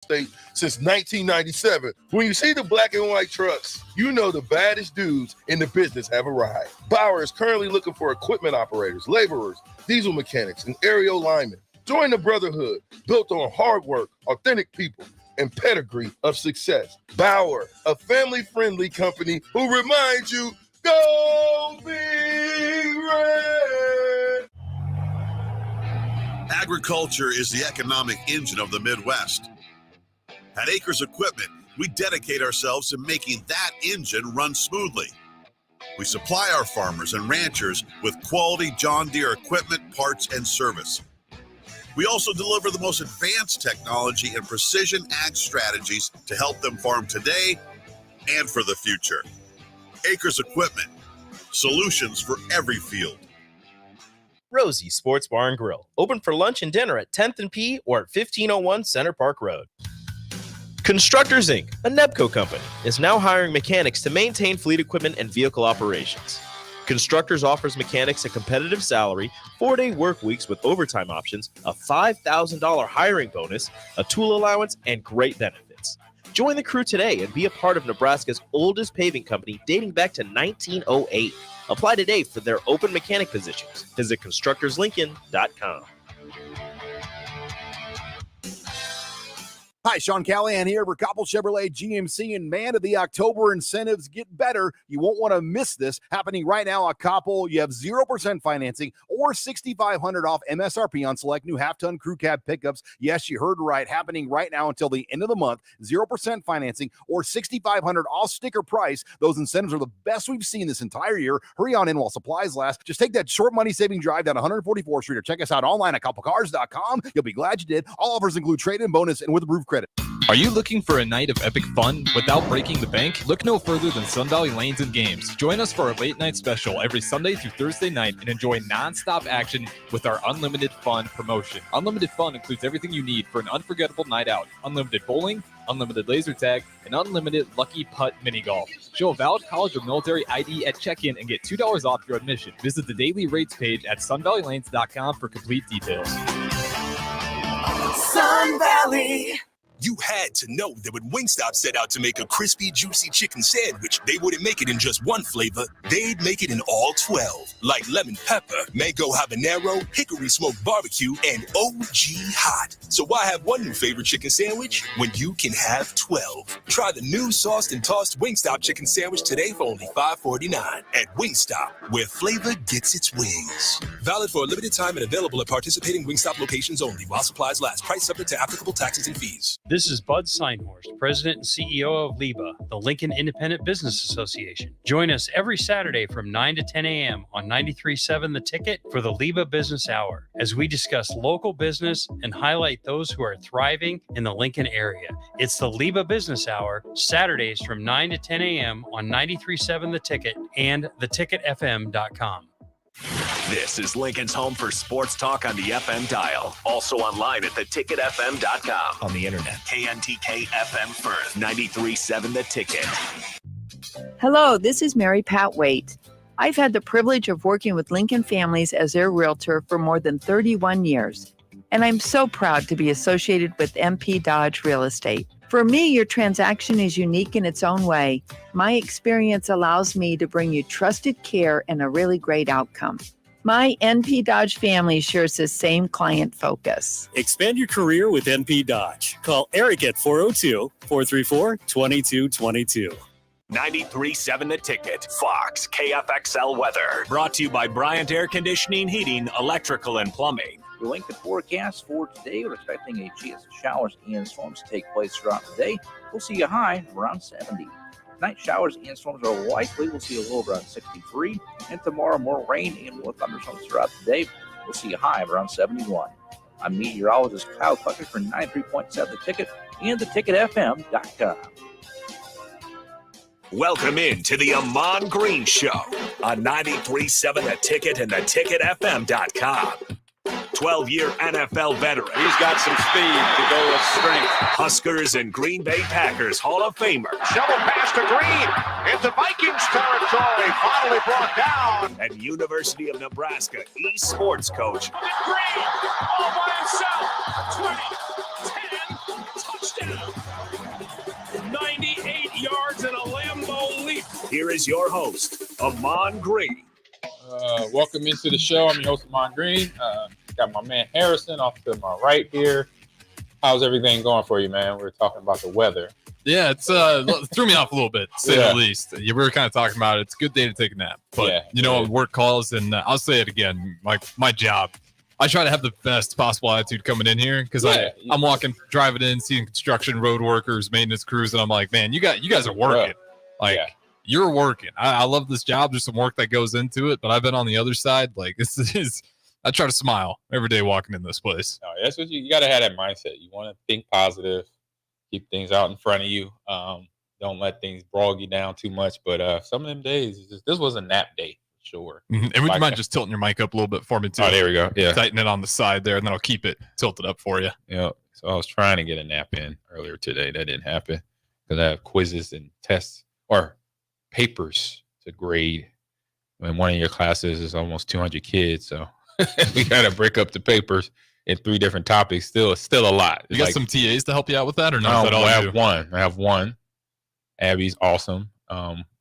State since 1997. When you see the black and white trucks, you know the baddest dudes in the business have arrived. Bauer is currently looking for equipment operators, laborers, diesel mechanics, and aerial linemen. Join the brotherhood built on hard work, authentic people, and pedigree of success. Bauer, a family-friendly company who reminds you, go Big Red! Agriculture is the economic engine of the Midwest. At Acres Equipment, we dedicate ourselves to making that engine run smoothly. We supply our farmers and ranchers with quality John Deere equipment, parts, and service. We also deliver the most advanced technology and precision ag strategies to help them farm today and for the future. Acres Equipment, solutions for every field. Rosie's Sports Bar and Grill, open for lunch and dinner at 10th and P or at 1501 Center Park Road. Constructors, Inc., a Nebco company, is now hiring mechanics to maintain fleet equipment and vehicle operations. Constructors offers mechanics a competitive salary, 4-day work weeks with overtime options, a $5,000 hiring bonus, a tool allowance, and great benefits. Join the crew today and be a part of Nebraska's oldest paving company dating back to 1908. Apply today for their open mechanic positions. Visit constructorslincoln.com. Hi, Sean Callahan here for Coppell Chevrolet GMC, and man, the October incentives get better. You won't want to miss this. Happening right now at Coppell, you have 0% financing or $6,500 off MSRP on select new half-ton crew cab pickups. Yes, you heard right. Happening right now until the end of the month. 0% financing or $6,500 off sticker price. Those incentives are the best we've seen this entire year. Hurry on in while supplies last. Just take that short money-saving drive down 144th Street or check us out online at CoppellCars.com. You'll be glad you did. All offers include trade-in bonus and with approved credit. Are you looking for a night of epic fun without breaking the bank? Look no further than Sun Valley Lanes and Games. Join us for our late night special every Sunday through Thursday night and enjoy nonstop action with our Unlimited Fun promotion. Unlimited Fun includes everything you need for an unforgettable night out. Unlimited bowling, unlimited laser tag, and unlimited lucky putt mini golf. Show a valid college or military ID at check-in and get $2 off your admission. Visit the daily rates page at sunvalleylanes.com for complete details. Sun Valley. You had to know that when Wingstop set out to make a crispy, juicy chicken sandwich, they wouldn't make it in just one flavor. They'd make it in all 12, like lemon pepper, mango habanero, hickory smoked barbecue, and OG hot. So why have one new favorite chicken sandwich when you can have 12? Try the new sauced and tossed Wingstop chicken sandwich today for only $5.49 at Wingstop, where flavor gets its wings. Valid for a limited time and available at participating Wingstop locations only while supplies last. Price subject to applicable taxes and fees. This is Bud Seinhorst, President and CEO of LIBA, the Lincoln Independent Business Association. Join us every Saturday from 9 to 10 a.m. on 93.7 The Ticket for the LIBA Business Hour, as we discuss local business and highlight those who are thriving in the Lincoln area. It's the LIBA Business Hour, Saturdays from 9 to 10 a.m. on 93.7 The Ticket and theticketfm.com. This is Lincoln's home for sports talk on the FM dial. Also online at theticketfm.com. On the internet, KNTK FM Firth, 93.7 The Ticket. Hello, this is Mary Pat Waite. I've had the privilege of working with Lincoln families as their realtor for more than 31 years. And I'm so proud to be associated with MP Dodge Real Estate. For me, your transaction is unique in its own way. My experience allows me to bring you trusted care and a really great outcome. My NP Dodge family shares the same client focus. Expand your career with NP Dodge. Call Eric at 402-434-2222. 93.7 The Ticket. Fox KFXL weather. Brought to you by Bryant Air Conditioning, Heating, Electrical, and Plumbing. The Lincoln forecast for today, we're expecting a chance of showers and storms to take place throughout the day. We'll see a high of around 70. Tonight, showers and storms are likely. We'll see a low of around 63. And tomorrow, more rain and more thunderstorms throughout the day. We'll see a high of around 71. I'm meteorologist Kyle Clucker for 93.7 The Ticket and theticketfm.com. Welcome in to the Ahman Green Show on 93.7 The Ticket and theticketfm.com. 12-year NFL veteran. He's got some speed to go with strength. Huskers and Green Bay Packers Hall of Famer. Shovel pass to Green into Vikings territory. Finally brought down. And University of Nebraska eSports coach. Green all by himself. 20, 10, touchdown. Here is your host, Ahman Green. Welcome into the show. I'm your host, Ahman Green. Got my man Harrison off to my right here. How's everything going for you, man? We're talking about the weather. Yeah, it's threw me off a little bit, to say the least. We were kind of talking about it. It's a good day to take a nap. But, work calls, and I'll say it again, my job. I try to have the best possible attitude coming in here because I'm driving in, seeing construction, road workers, maintenance crews, and I'm like, man, you guys are working. You're working. I love this job. There's some work that goes into it, but I've been on the other side. I try to smile every day walking in this place. No, that's what you got to have that mindset. You want to think positive, keep things out in front of you. Don't let things bog you down too much. But some of them days, this was a nap day. Sure. Mm-hmm. And would you mind just tilting your mic up a little bit for me too? Oh, there we go. Yeah. Tighten it on the side there, and then I'll keep it tilted up for you. Yeah. So I was trying to get a nap in earlier today. That didn't happen because I have quizzes and tests or papers to grade. When one of your classes is almost 200 kids, so we got to break up the papers in 3 different topics. Still a lot. You got some TAs to help you out with that, or no? I have one. Abby's awesome.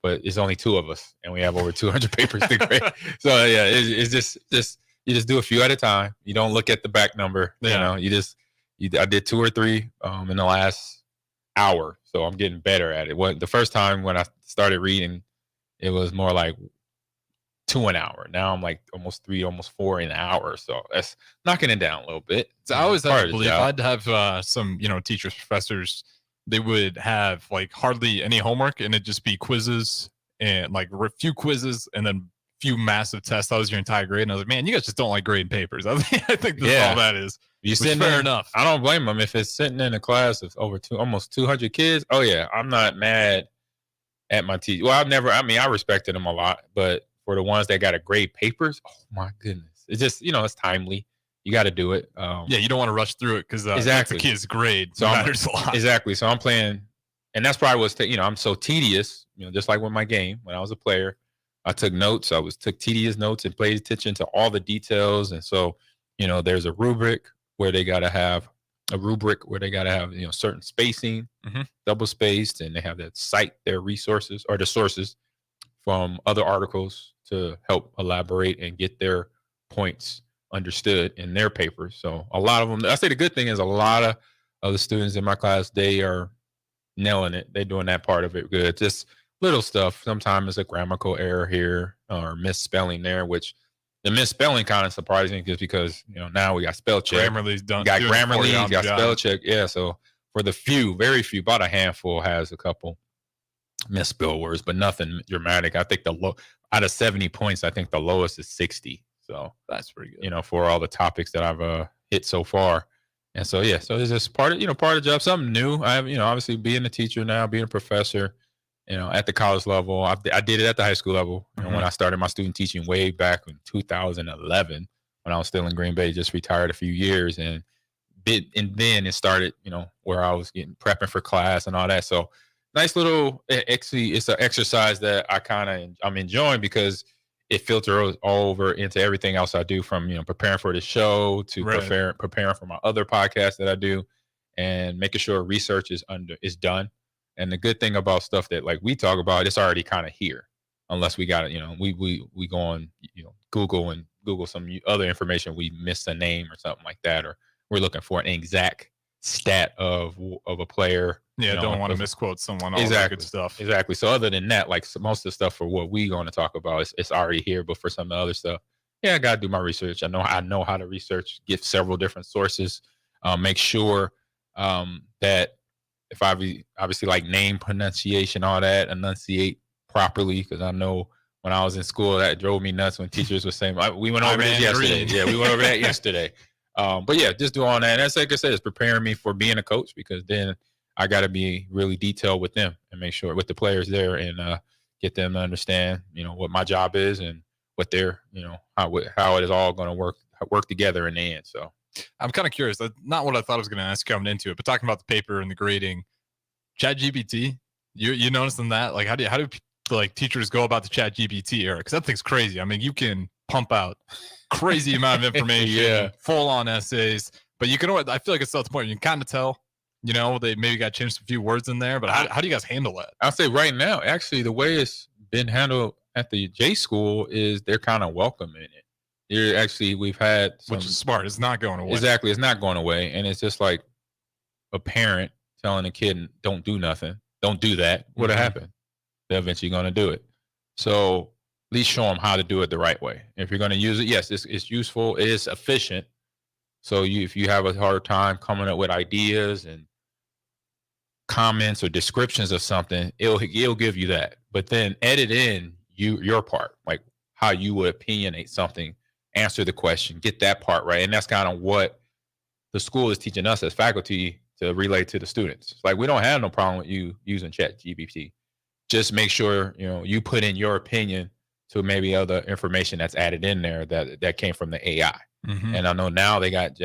But it's only 2 of us, and we have over 200 papers to grade. So yeah, it's just you just do a few at a time. You don't look at the back number. Yeah. I did 2 or 3 in the last hour, so I'm getting better at it. The first time when I started reading, it was more like 2 an hour. Now I'm like almost 3, almost 4 in an hour. So that's knocking it down a little bit. So I always have to believe I'd have some teachers, professors. They would have like hardly any homework, and it'd just be quizzes and like a few quizzes and then few massive tests. That was your entire grade. And I was like, man, you guys just don't like grading papers. I think that's all that is. Fair enough. I don't blame them if it's sitting in a class of almost 200 kids. Oh yeah, I'm not mad at my teacher. Well, I respected them a lot, but for the ones that got to grade papers, oh my goodness, it's just it's timely. You got to do it. You don't want to rush through it because exactly. the kid's grade so matters a lot. Exactly. So I'm playing, and that's probably what's I'm so tedious. Just like with my game when I was a player, I took notes. I took tedious notes and paid attention to all the details. And so there's a rubric where they got to have certain spacing, double spaced, and they have to cite their resources or the sources from other articles to help elaborate and get their points understood in their papers. So a lot of them, I say the good thing is a lot of the students in my class, they are nailing it. They're doing that part of it good. Just little stuff. Sometimes it's a grammatical error here or misspelling there, which the misspelling kind of surprising just because, now we got spell check. Grammarly's done. Got Grammarly, got spell check. Yeah. So for the very few, about a handful has a couple misspell words, but nothing dramatic. I think out of 70 points, I think the lowest is 60. So that's pretty good, for all the topics that I've hit so far. And so, yeah, so it's just part of the job, something new. I have, obviously being a teacher now, being a professor, at the college level. I did it at the high school level. When I started my student teaching way back in 2011, when I was still in Green Bay, just retired a few years, and then it started, where I was prepping for class and all that. So nice little, actually, it's an exercise that I'm enjoying because it filters all over into everything else I do, from preparing for the show to preparing for my other podcasts that I do, and making sure research is done. And the good thing about stuff that like we talk about, it's already kind of here, unless we got it. We go on Google and Google some other information. We missed a name or something like that, or we're looking for an exact stat of a player. Yeah, don't want to misquote someone. All exactly, that good stuff. Exactly. So other than that, like most of the stuff for what we going to talk about, it's already here. But for some of the other stuff, I got to do my research. I know how to research, get several different sources, make sure that if I obviously like name pronunciation, all that, enunciate properly, because I know when I was in school that drove me nuts when teachers were saying, we went over this yesterday. Yeah, we went over that yesterday. But yeah, just do all that. And that's like I said, it's preparing me for being a coach, because then I got to be really detailed with them and make sure with the players there and get them to understand, what my job is and what they're, how it is all going to work together in the end. So I'm kind of curious. That's not what I thought I was going to ask coming into it, but talking about the paper and the grading, ChatGPT, you noticing that? Like, how do like teachers go about the ChatGPT era? Because that thing's crazy. I mean, you can pump out crazy amount of information, full on essays, but you can always, I feel like it's still at the point you can kind of tell. They maybe got changed a few words in there, but how do you guys handle that? I'll say right now, actually, the way it's been handled at the J school is they're kind of welcoming it. We've had which is smart. It's not going away. Exactly, it's not going away, and it's just like a parent telling a kid, "Don't do nothing, don't do that." What'll happen? They're eventually going to do it. So at least show them how to do it the right way. If you're going to use it, yes, it's useful. It is efficient. So if you have a hard time coming up with ideas and comments or descriptions of something, it'll give you that. But then edit in your part, like how you would opinionate something, answer the question, get that part right. And that's kind of what the school is teaching us as faculty to relay to the students. Like, we don't have no problem with you using ChatGPT. Just make sure, you put in your opinion to maybe other information that's added in there that came from the AI. Mm-hmm. And I know now they got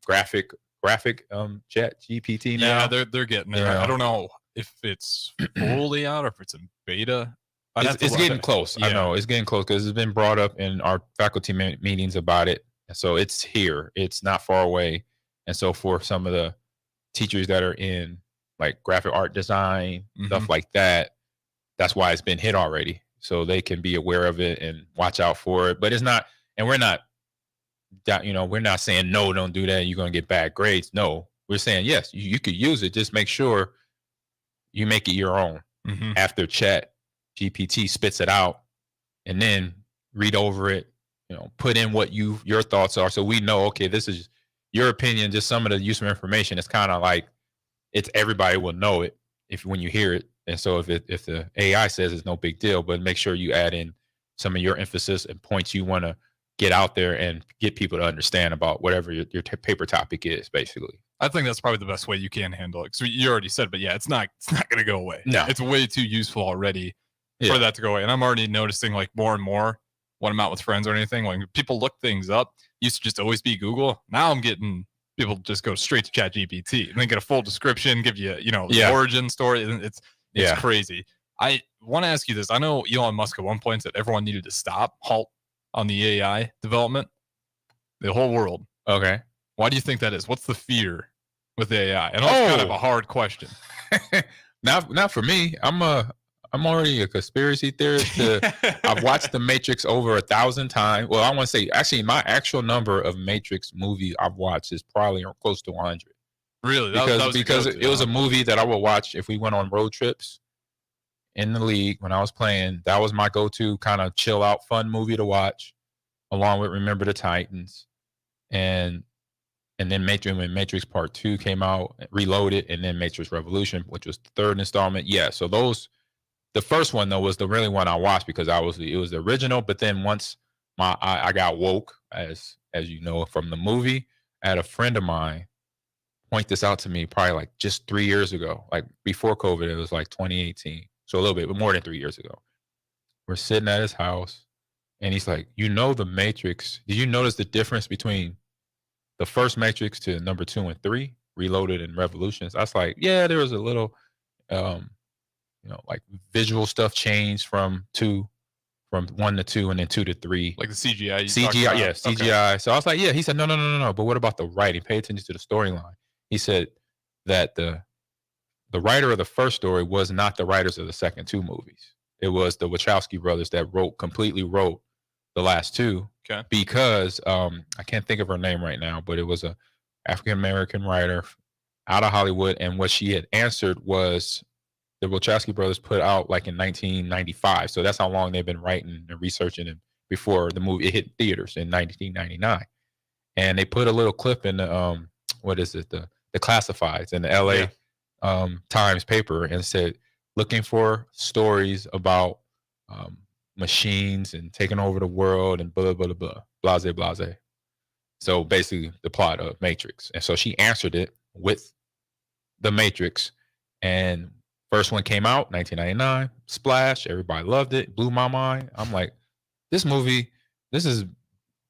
graphic Chat GPT now. Yeah, they're getting there. I don't know if it's fully out or if it's in beta. It's getting close. Yeah. I know it's getting close because it's been brought up in our faculty meetings about it. So it's here. It's not far away. And so for some of the teachers that are in like graphic art design, stuff like that, that's why it's been hit already. So they can be aware of it and watch out for it. But it's not, and we're not saying, no, don't do that, you're going to get bad grades. No, we're saying, yes, you could use it. Just make sure you make it your own after Chat GPT spits it out, and then read over it, put in what your thoughts are. So we know, okay, this is your opinion, just some of the useful information. It's kind of like, everybody will know it when you hear it. And so if the AI says it's no big deal, but make sure you add in some of your emphasis and points you want to get out there and get people to understand about whatever your paper topic is, basically. I think that's probably the best way you can handle it. So you already said, but yeah, it's not going to go away. No, it's way too useful already for that to go away. And I'm already noticing like more and more when I'm out with friends or anything, when people look things up, used to just always be Google. Now I'm getting people just go straight to ChatGPT and then get a full description, give you, the origin story. It's crazy. I want to ask you this. I know Elon Musk at one point said everyone needed to halt on the AI development, the whole world. Okay. Why do you think that is? What's the fear with AI? I know it's kind of a hard question. Not for me. I'm already a conspiracy theorist. I've watched The Matrix over 1,000 times. Well, I want to say, actually, my actual number of Matrix movies I've watched is probably close to 100. Really? Because it was a movie that I would watch if we went on road trips in the league when I was playing. That was my go-to kind of chill out, fun movie to watch, along with Remember the Titans. And then when Matrix Part 2 came out, Reloaded, and then Matrix Revolution, which was the third installment. Yeah, so the first one, though, was the really one I watched because it was the original. But then once I got woke, as you know, from the movie, I had a friend of mine point this out to me probably like just 3 years ago, like before COVID. It was like 2018. So a little bit, but more than 3 years ago. We're sitting at his house, and he's like, The Matrix, did you notice the difference between the first Matrix to number 2 and 3, Reloaded and Revolutions? I was like, yeah, there was a little, like visual stuff changed from 1 to 2 and then 2 to 3. Like the CGI? CGI, yeah, CGI. Okay. So I was like, yeah. He said, no. But what about the writing? Pay attention to the storyline. He said that the writer of the first story was not the writers of the second 2 movies. It was the Wachowski brothers that completely wrote the last 2. Okay. Because I can't think of her name right now, but it was a African-American writer out of Hollywood. And what she had answered was the Wachowski brothers put out like in 1995. So that's how long they've been writing and researching it before the movie hit theaters in 1999. And they put a little clip in the, the classifieds in the LA Times paper and said, looking for stories about machines and taking over the world and blah, blah, blah, blah, blase, blase. So basically the plot of Matrix. And so she answered it with The Matrix. And first one came out, 1999, splash. Everybody loved it, blew my mind. I'm like, this is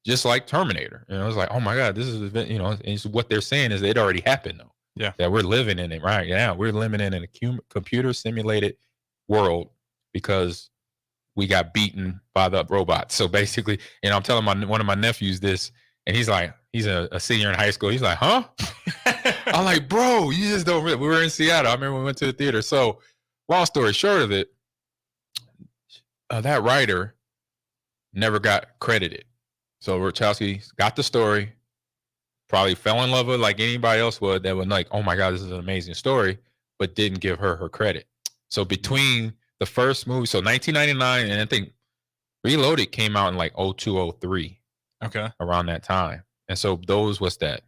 just like Terminator. It's like, oh my God, this is, and what they're saying is it already happened though. Yeah. That we're living in it right now. We're living in a computer simulated world because we got beaten by the robots. So basically, I'm telling one of my nephews this, and he's like, he's a senior in high school. He's like, huh? I'm like, bro, you just don't. We were in Seattle. I remember we went to the theater. So long story short of it, that writer never got credited. So Wachowski got the story, probably fell in love with like anybody else would that would like, oh my God, this is an amazing story, but didn't give her credit. So between the first movie, so 1999, and I think Reloaded came out in like 02, 03. Okay. Around that time. And so those was that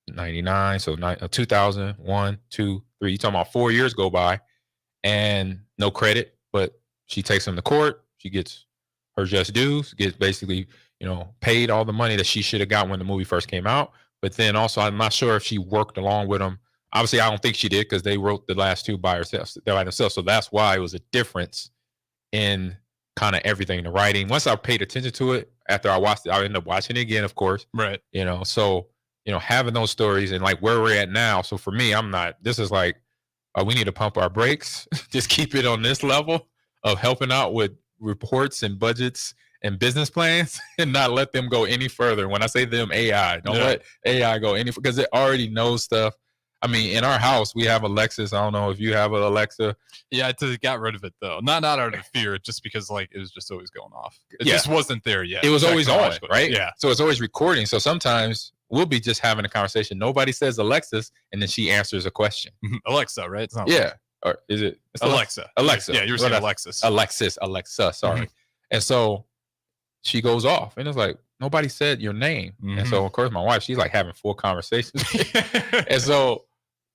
99, so 2000, 1, 2, 3. You're talking about 4 years go by and no credit, but she takes him to court. She gets her just dues, gets basically, paid all the money that she should have got when the movie first came out. But then also, I'm not sure if she worked along with him. Obviously, I don't think she did because they wrote the last two by themselves. So that's why it was a difference in kind of everything, the writing. Once I paid attention to it, after I watched it, I ended up watching it again, of course. Right. So, having those stories and like where we're at now. So for me, this is like, we need to pump our brakes, just keep it on this level of helping out with reports and budgets and business plans and not let them go any further. When I say them, AI, don't let AI go any, because it already knows stuff. I mean, in our house, we have Alexis. I don't know if you have an Alexa. Yeah, I got rid of it though. Not out of fear, just because like it was just always going off. It just wasn't there yet. It was always on, right? Yeah. So it's always recording. So sometimes we'll be just having a conversation. Nobody says Alexis, and then she answers a question. Alexa, right? It's not Or is it Alexa? Alexa. Yeah, you were saying Alexis. Alexa, sorry. Mm-hmm. And so she goes off, and it's like, nobody said your name. Mm-hmm. And so, of course, my wife, she's like having full conversations. And so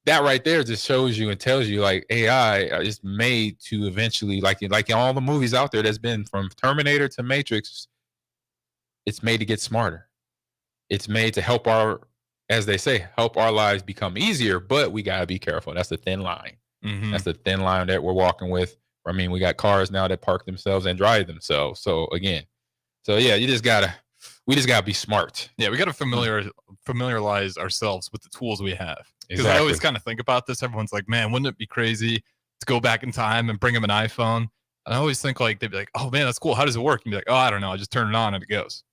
that right there just shows you and tells you like AI is made to eventually, like in all the movies out there that's been from Terminator to Matrix, it's made to get smarter. It's made to help as they say, help our lives become easier, but we got to be careful. That's the thin line. Mm-hmm. That's the thin line that we're walking with. I mean, we got cars now that park themselves and drive themselves. So yeah, we just gotta be smart. Yeah, we gotta familiarize ourselves with the tools we have. Because Exactly. I always kind of think about this. Everyone's like, man, wouldn't it be crazy to go back in time and bring them an iPhone? And I always think like they'd be like, oh man, that's cool. How does it work? And be like, oh, I don't know. I just turn it on and it goes.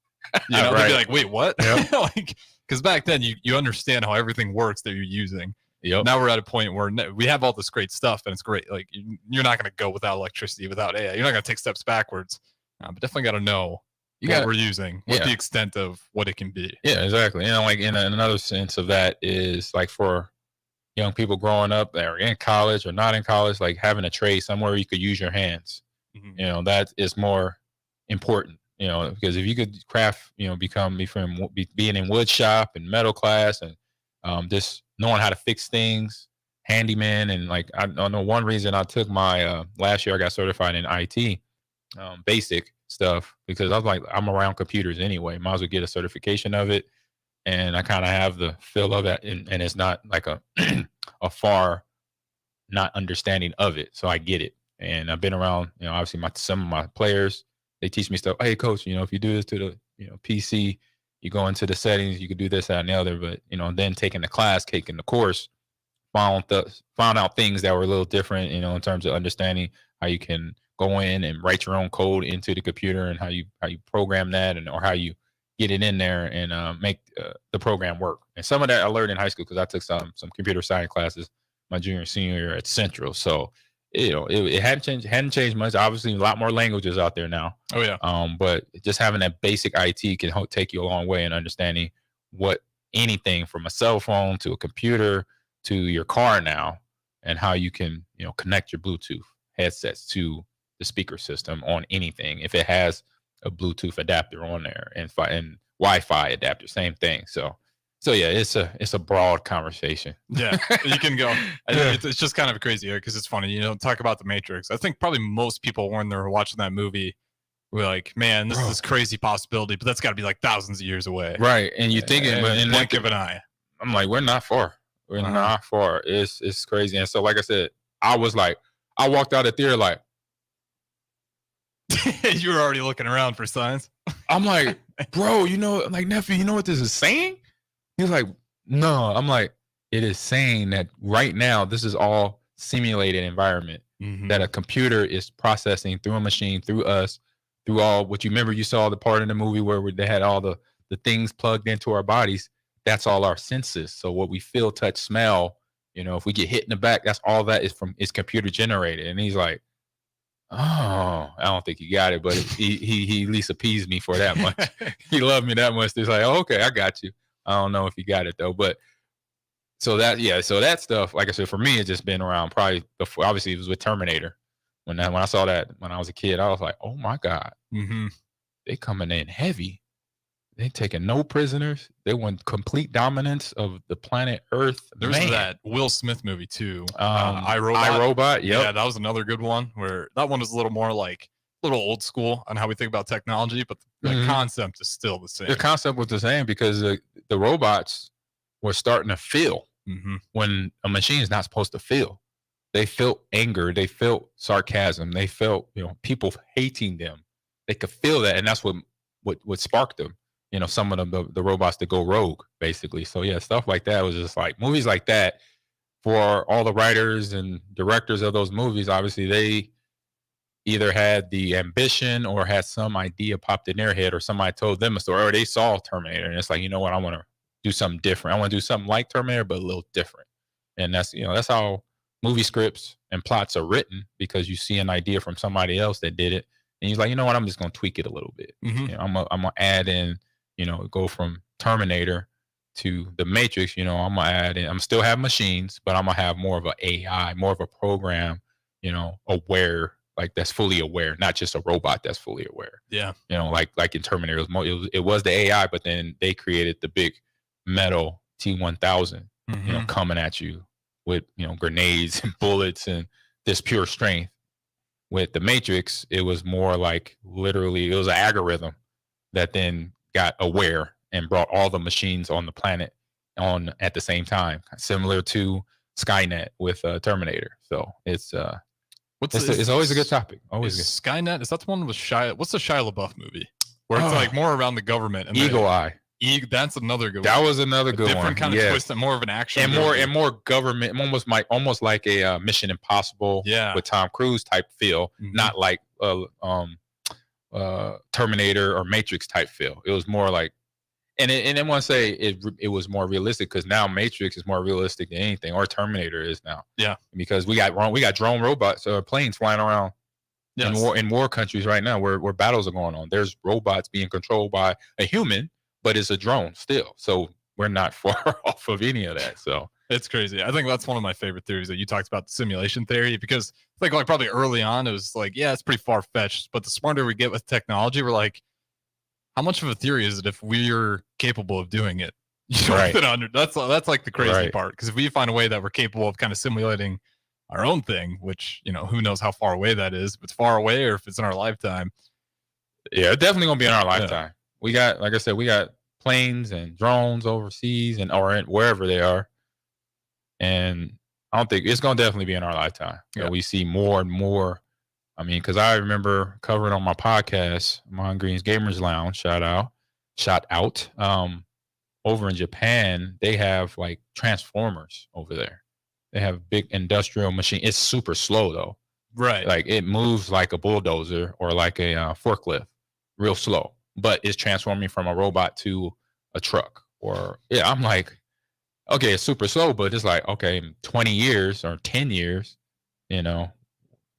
They'd be like, wait, what? Yep. Like, because back then you understand how everything works that you're using. Yep. Now we're at a point where we have all this great stuff and it's great. Like you're not going to go without electricity, without AI. You're not going to take steps backwards. But definitely got to know what we're using, what the extent of what it can be. Yeah, exactly. Like in another sense of that is like for young people growing up that are in college or not in college, like having a trade somewhere you could use your hands. Mm-hmm. That is more important. Because if you could craft, being in wood shop and metal class and just knowing how to fix things, handyman, and like I know one reason I took my last year I got certified in IT, basic stuff, because I was like, I'm around computers anyway, might as well get a certification of it, and I kind of have the feel of it, and it's not like a far not understanding of it, so I get it, and I've been around, obviously some of my players. They teach me stuff. Hey, coach, if you do this to the, PC, you go into the settings, you can do this, that, and the other. But, then taking the class, taking the course, found out things that were a little different, in terms of understanding how you can go in and write your own code into the computer and how you program that or how you get it in there and make the program work. And some of that I learned in high school because I took some computer science classes my junior and senior year at Central. So, it hadn't changed much. Obviously, a lot more languages out there now. Oh yeah. But just having that basic IT can take you a long way in understanding what anything from a cell phone to a computer to your car now, and how you can connect your Bluetooth headsets to the speaker system on anything if it has a Bluetooth adapter on there and Wi-Fi adapter, same thing. So yeah, it's a broad conversation. Yeah, you can go. It's just kind of crazy because it's funny. Talk about the Matrix. I think probably most people when they're watching that movie were like, "Man, this is this crazy possibility," but that's got to be like thousands of years away. Right, and you think it, but in blink of an eye. I'm like, we're not far. We're not far. It's crazy. And so, like I said, I walked out of theater like, you were already looking around for signs. I'm like, bro, like nephew, you know what this is saying? He was like, no. I'm like, it is saying that right now, this is all simulated environment that a computer is processing through a machine, through us, through all what you remember you saw the part in the movie where they had all the things plugged into our bodies. That's all our senses. So what we feel, touch, smell, if we get hit in the back, that's all that is computer generated. And he's like, Oh, I don't think he got it, but he at least appeased me for that much. He loved me that much. It's like, oh, okay, I got you. I don't know if he got it though, but so that stuff, like I said, for me, it's just been around probably before. Obviously, it was with Terminator. When I saw that when I was a kid, I was like, oh my God, they coming in heavy. They taking no prisoners. They want complete dominance of the planet Earth. There's that Will Smith movie too. iRobot. iRobot. Yep. Yeah, that was another good one. Where that one was a little more like a little old school on how we think about technology, but the concept is still the same. The concept was the same because the robots were starting to feel when a machine is not supposed to feel. They felt anger. They felt sarcasm. They felt, people hating them. They could feel that, and that's what sparked them. Some of them, the robots that go rogue, basically. So yeah, stuff like that was just like movies like that. For all the writers and directors of those movies, obviously they either had the ambition or had some idea popped in their head, or somebody told them a story, or they saw Terminator, and it's like, you know what, I want to do something different. I want to do something like Terminator, but a little different. And that's how movie scripts and plots are written, because you see an idea from somebody else that did it, and he's like, you know what, I'm just gonna tweak it a little bit. I'm gonna add in, go from Terminator to the Matrix. I'm gonna add in, I'm still have machines, but I'm gonna have more of an AI, more of a program, aware, like that's fully aware, not just a robot that's fully aware. Yeah. Like in Terminator, it was the AI, but then they created the big metal T-1000, coming at you with, grenades and bullets and this pure strength. With the Matrix, it was more like literally, it was an algorithm that then got aware and brought all the machines on the planet on at the same time, similar to Skynet with Terminator. So it's always a good topic. Always good. Skynet, is that the one with what's the Shia LaBeouf movie where it's like more around the government? And Eagle Eye. That's another good one. That was another good one. Different kind of twist and more of an action. And more government, almost like a Mission Impossible with Tom Cruise type feel, not like Terminator or Matrix type feel. It was more like, and I want to say it was more realistic, because now Matrix is more realistic than anything, or Terminator is now. Yeah, because we got drone robots or planes flying around in war countries right now where battles are going on. There's robots being controlled by a human, but it's a drone still. So we're not far off of any of that. So it's crazy. I think that's one of my favorite theories that you talked about, the simulation theory, because I think like probably early on, it was like, yeah, it's pretty far fetched, but the smarter we get with technology, we're like, how much of a theory is it if we're capable of doing it? Right. That's like the crazy part. Because if we find a way that we're capable of kind of simulating our own thing, which, who knows how far away that is, if it's far away or if it's in our lifetime. Yeah, it's definitely going to be in our lifetime. We got, like I said, we got planes and drones overseas or wherever they are. And I don't think it's going to definitely be in our lifetime. We see more and more. I mean, because I remember covering on my podcast, Ahman Green's Gamers Lounge, shout out. Over in Japan, they have like Transformers over there. They have big industrial machine. It's super slow though. Right. Like it moves like a bulldozer or like a forklift, real slow. But it's transforming from a robot to a truck. I'm like, okay, it's super slow, but it's like, okay, in 20 years or 10 years,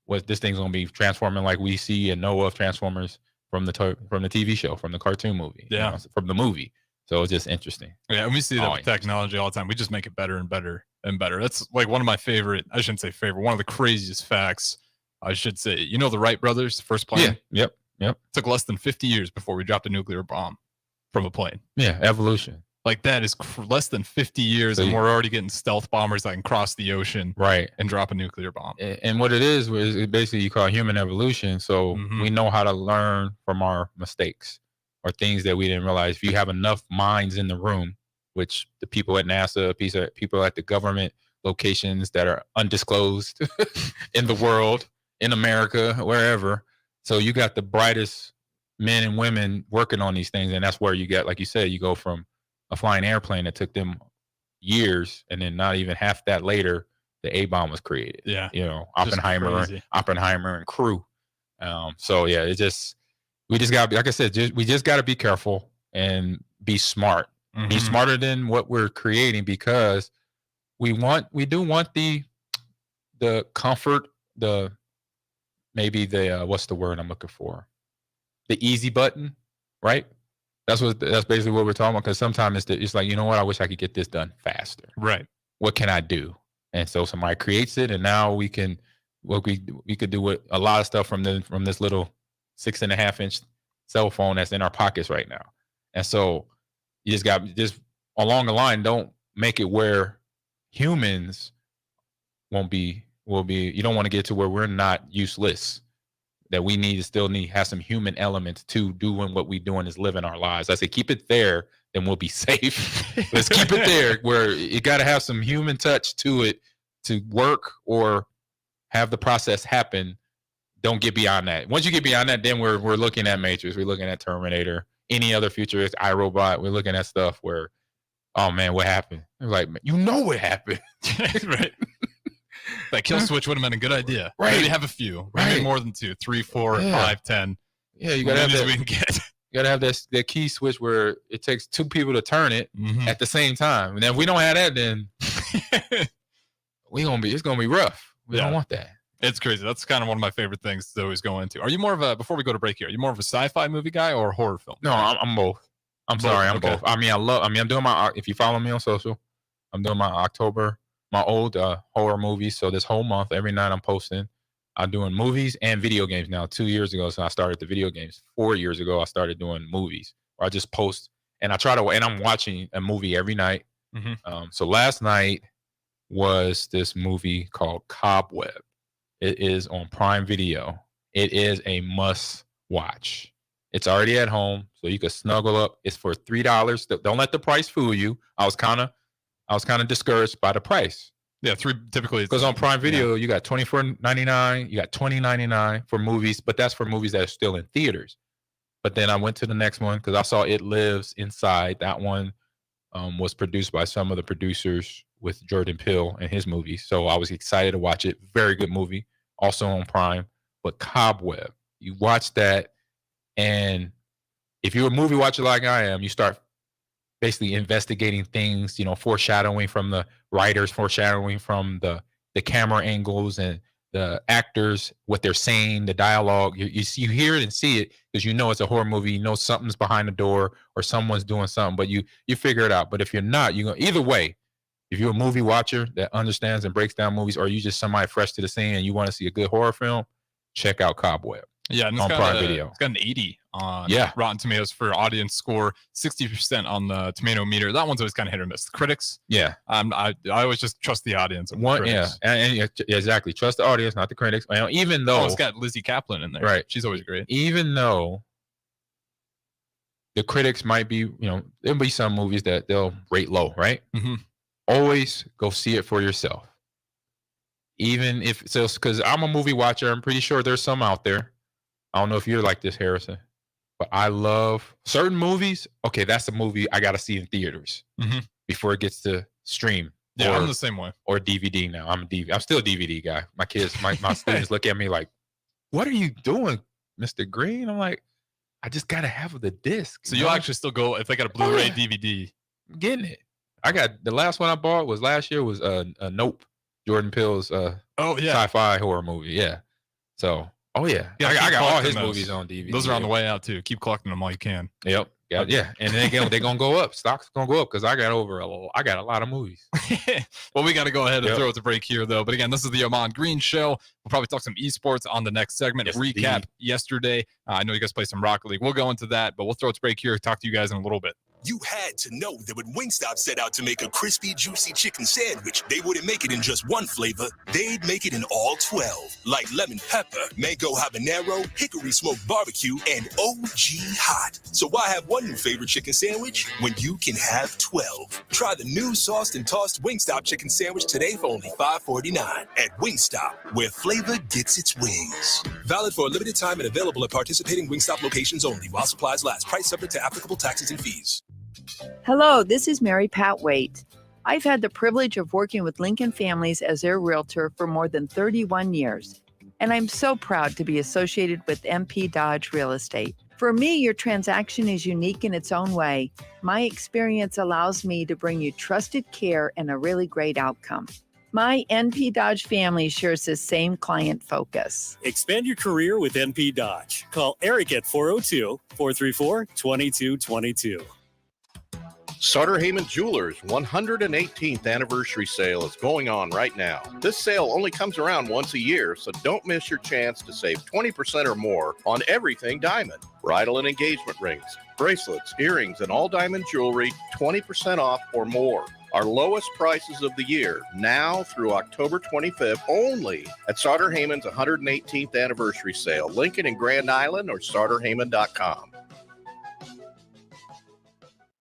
what this thing's gonna be transforming like we see and know of Transformers from the TV show, from the cartoon movie, from the movie. So it's just interesting. Yeah, and we see that with technology all the time. We just make it better and better and better. That's like one of my favorite. I shouldn't say favorite. One of the craziest facts, I should say. The Wright brothers, the first plane. Yeah. Yep. It took less than 50 years before we dropped a nuclear bomb from a plane. Yeah, evolution. Like that is less than 50 years, and we're already getting stealth bombers that can cross the ocean, and drop a nuclear bomb. And what it is basically you call human evolution. So we know how to learn from our mistakes or things that we didn't realize. If you have enough minds in the room, which the people at NASA, people at the government locations that are undisclosed in the world, in America, wherever. So you got the brightest men and women working on these things, and that's where you get, like you said, you go from a flying airplane that took them years, and then not even half that later, the A-bomb was created. Yeah. Oppenheimer and crew. So yeah, we just gotta be, like I said, we just gotta be careful and be smart. Be smarter than what we're creating, because we do want the comfort, the maybe the what's the word I'm looking for? The easy button, right? That's basically what we're talking about. Because sometimes it's like, you know what? I wish I could get this done faster. Right. What can I do? And so somebody creates it, and now we could do a lot of stuff from this little 6.5-inch cell phone that's in our pockets right now. And so you just along the line, don't make it where humans will be. You don't want to get to where we're not useless. That we have some human elements to doing what we're doing is living our lives. I say keep it there, then we'll be safe. Let's keep it there where you got to have some human touch to it to work or have the process happen. Don't get beyond that. Once you get beyond that, then we're looking at Matrix, we're looking at Terminator, any other futurist, iRobot. We're looking at stuff where, oh man, what happened? It's like, you know what happened, right? That kill switch would have been a good idea. Right. Maybe have a few. Right. Maybe more than 2, 3, 4, 5, 10. Yeah, you gotta have that. We can get. You gotta have that key switch where it takes 2 people to turn it at the same time. And if we don't have that, then it's gonna be rough. We don't want that. It's crazy. That's kind of one of my favorite things to always go into. Are you more of a, before we go to break here, are you more of a sci-fi movie guy or a horror film? No, I'm both. I'm both. I mean, I'm doing if you follow me on social, I'm doing my old horror movies. So this whole month, every night I'm posting. I'm doing movies and video games now. 2 years ago, so I started the video games. 4 years ago, I started doing movies where I just post and I'm watching a movie every night. So last night was this movie called Cobweb. It is on Prime Video. It is a must watch. It's already at home, so you can snuggle up. It's for $3. Don't let the price fool you. I was kind of discouraged by the price. Yeah, typically because on Prime Video you got $24.99, you got $20.99 for movies, but that's for movies that are still in theaters. But then I went to the next one because I saw It Lives Inside. That one was produced by some of the producers with Jordan Peele and his movies, so I was excited to watch it. Very good movie, also on Prime. But Cobweb, you watch that, and if you're a movie watcher like I am, you start basically investigating things, foreshadowing from the writers, foreshadowing from the camera angles and the actors, what they're saying, the dialogue. You hear it and see it because it's a horror movie. You know something's behind the door or someone's doing something, but you figure it out. But if you're not, either way, if you're a movie watcher that understands and breaks down movies, or you just somebody fresh to the scene and you want to see a good horror film, check out Cobweb. Yeah, and on Prime Video. It's got an 80 on Rotten Tomatoes for audience score, 60% on the tomato meter. That one's always kind of hit or miss. The critics, I always just trust the audience. And exactly. Trust the audience, not the critics. Even though it's got Lizzie Kaplan in there, right? She's always great. Even though the critics might be, there'll be some movies that they'll rate low, right? Always go see it for yourself. Even if because I'm a movie watcher, I'm pretty sure there's some out there. I don't know if you're like this, Harrison, but I love certain movies. Okay, that's a movie I got to see in theaters before it gets to stream. Yeah, I'm the same way. Or DVD now. I'm still a DVD guy. My kids, my students look at me like, "What are you doing, Mr. Green?" I'm like, "I just got to have the disc." So you'll actually still go if they got a Blu-ray DVD. I'm getting it. I got the last one I bought was last year was a Nope, Jordan Peele's sci-fi horror movie. Yeah. So. Oh yeah, I got all his movies on DVD. Those are on the way out too. Keep collecting them while you can. Yep. Yeah. And then they're gonna go up. Stock's gonna go up because I got a lot of movies. Well, we got to go ahead and throw it to break here though. But again, this is the Ahman Green Show. We'll probably talk some esports on the next segment. Yes, Recap yesterday. I know you guys played some Rocket League. We'll go into that, but we'll throw it to break here. Talk to you guys in a little bit. You had to know that when Wingstop set out to make a crispy, juicy chicken sandwich, they wouldn't make it in just one flavor. They'd make it in all 12, like lemon pepper, mango habanero, hickory smoked barbecue, and OG hot. So why have one new favorite chicken sandwich when you can have 12? Try the new sauced and tossed Wingstop chicken sandwich today for only $5.49 at Wingstop, where flavor gets its wings. Valid for a limited time and available at participating Wingstop locations only while supplies last. Price subject to applicable taxes and fees. Hello, this is Mary Pat Waite. I've had the privilege of working with Lincoln families as their realtor for more than 31 years, and I'm so proud to be associated with MP Dodge Real Estate. For me, your transaction is unique in its own way. My experience allows me to bring you trusted care and a really great outcome. My NP Dodge family shares the same client focus. Expand your career with NP Dodge. Call Eric at 402-434-2222. Sutter Heyman Jewelers 118th anniversary sale is going on right now. This sale only comes around once a year, so don't miss your chance to save 20% or more on everything diamond. Bridal and engagement rings, bracelets, earrings, and all diamond jewelry, 20% off or more. Our lowest prices of the year, now through October 25th, only at Sutter Heyman's 118th anniversary sale. Lincoln and Grand Island or SutterHeyman.com.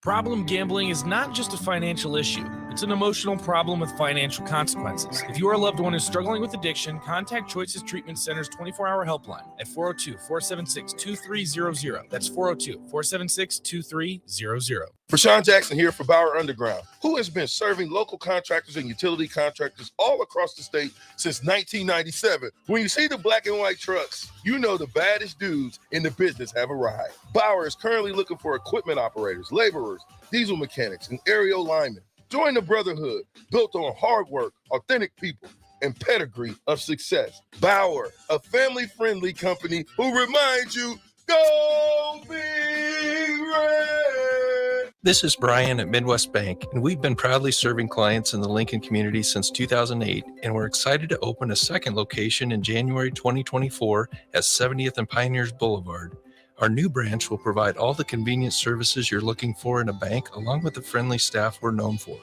Problem gambling is not just a financial issue. It's an emotional problem with financial consequences. If you are a loved one who's struggling with addiction, contact Choices Treatment Center's 24-hour helpline at 402-476-2300. That's 402-476-2300. Rashawn Jackson here for Bauer Underground, who has been serving local contractors and utility contractors all across the state since 1997. When you see the black and white trucks, you know the baddest dudes in the business have arrived. Bauer is currently looking for equipment operators, laborers, diesel mechanics, and aerial linemen. Join the brotherhood built on hard work, authentic people, and pedigree of success. Bauer, a family-friendly company who reminds you, go Big Red! This is Brian at Midwest Bank, and we've been proudly serving clients in the Lincoln community since 2008, and we're excited to open a second location in January 2024 at 70th and Pioneers Boulevard. Our new branch will provide all the convenient services you're looking for in a bank, along with the friendly staff we're known for.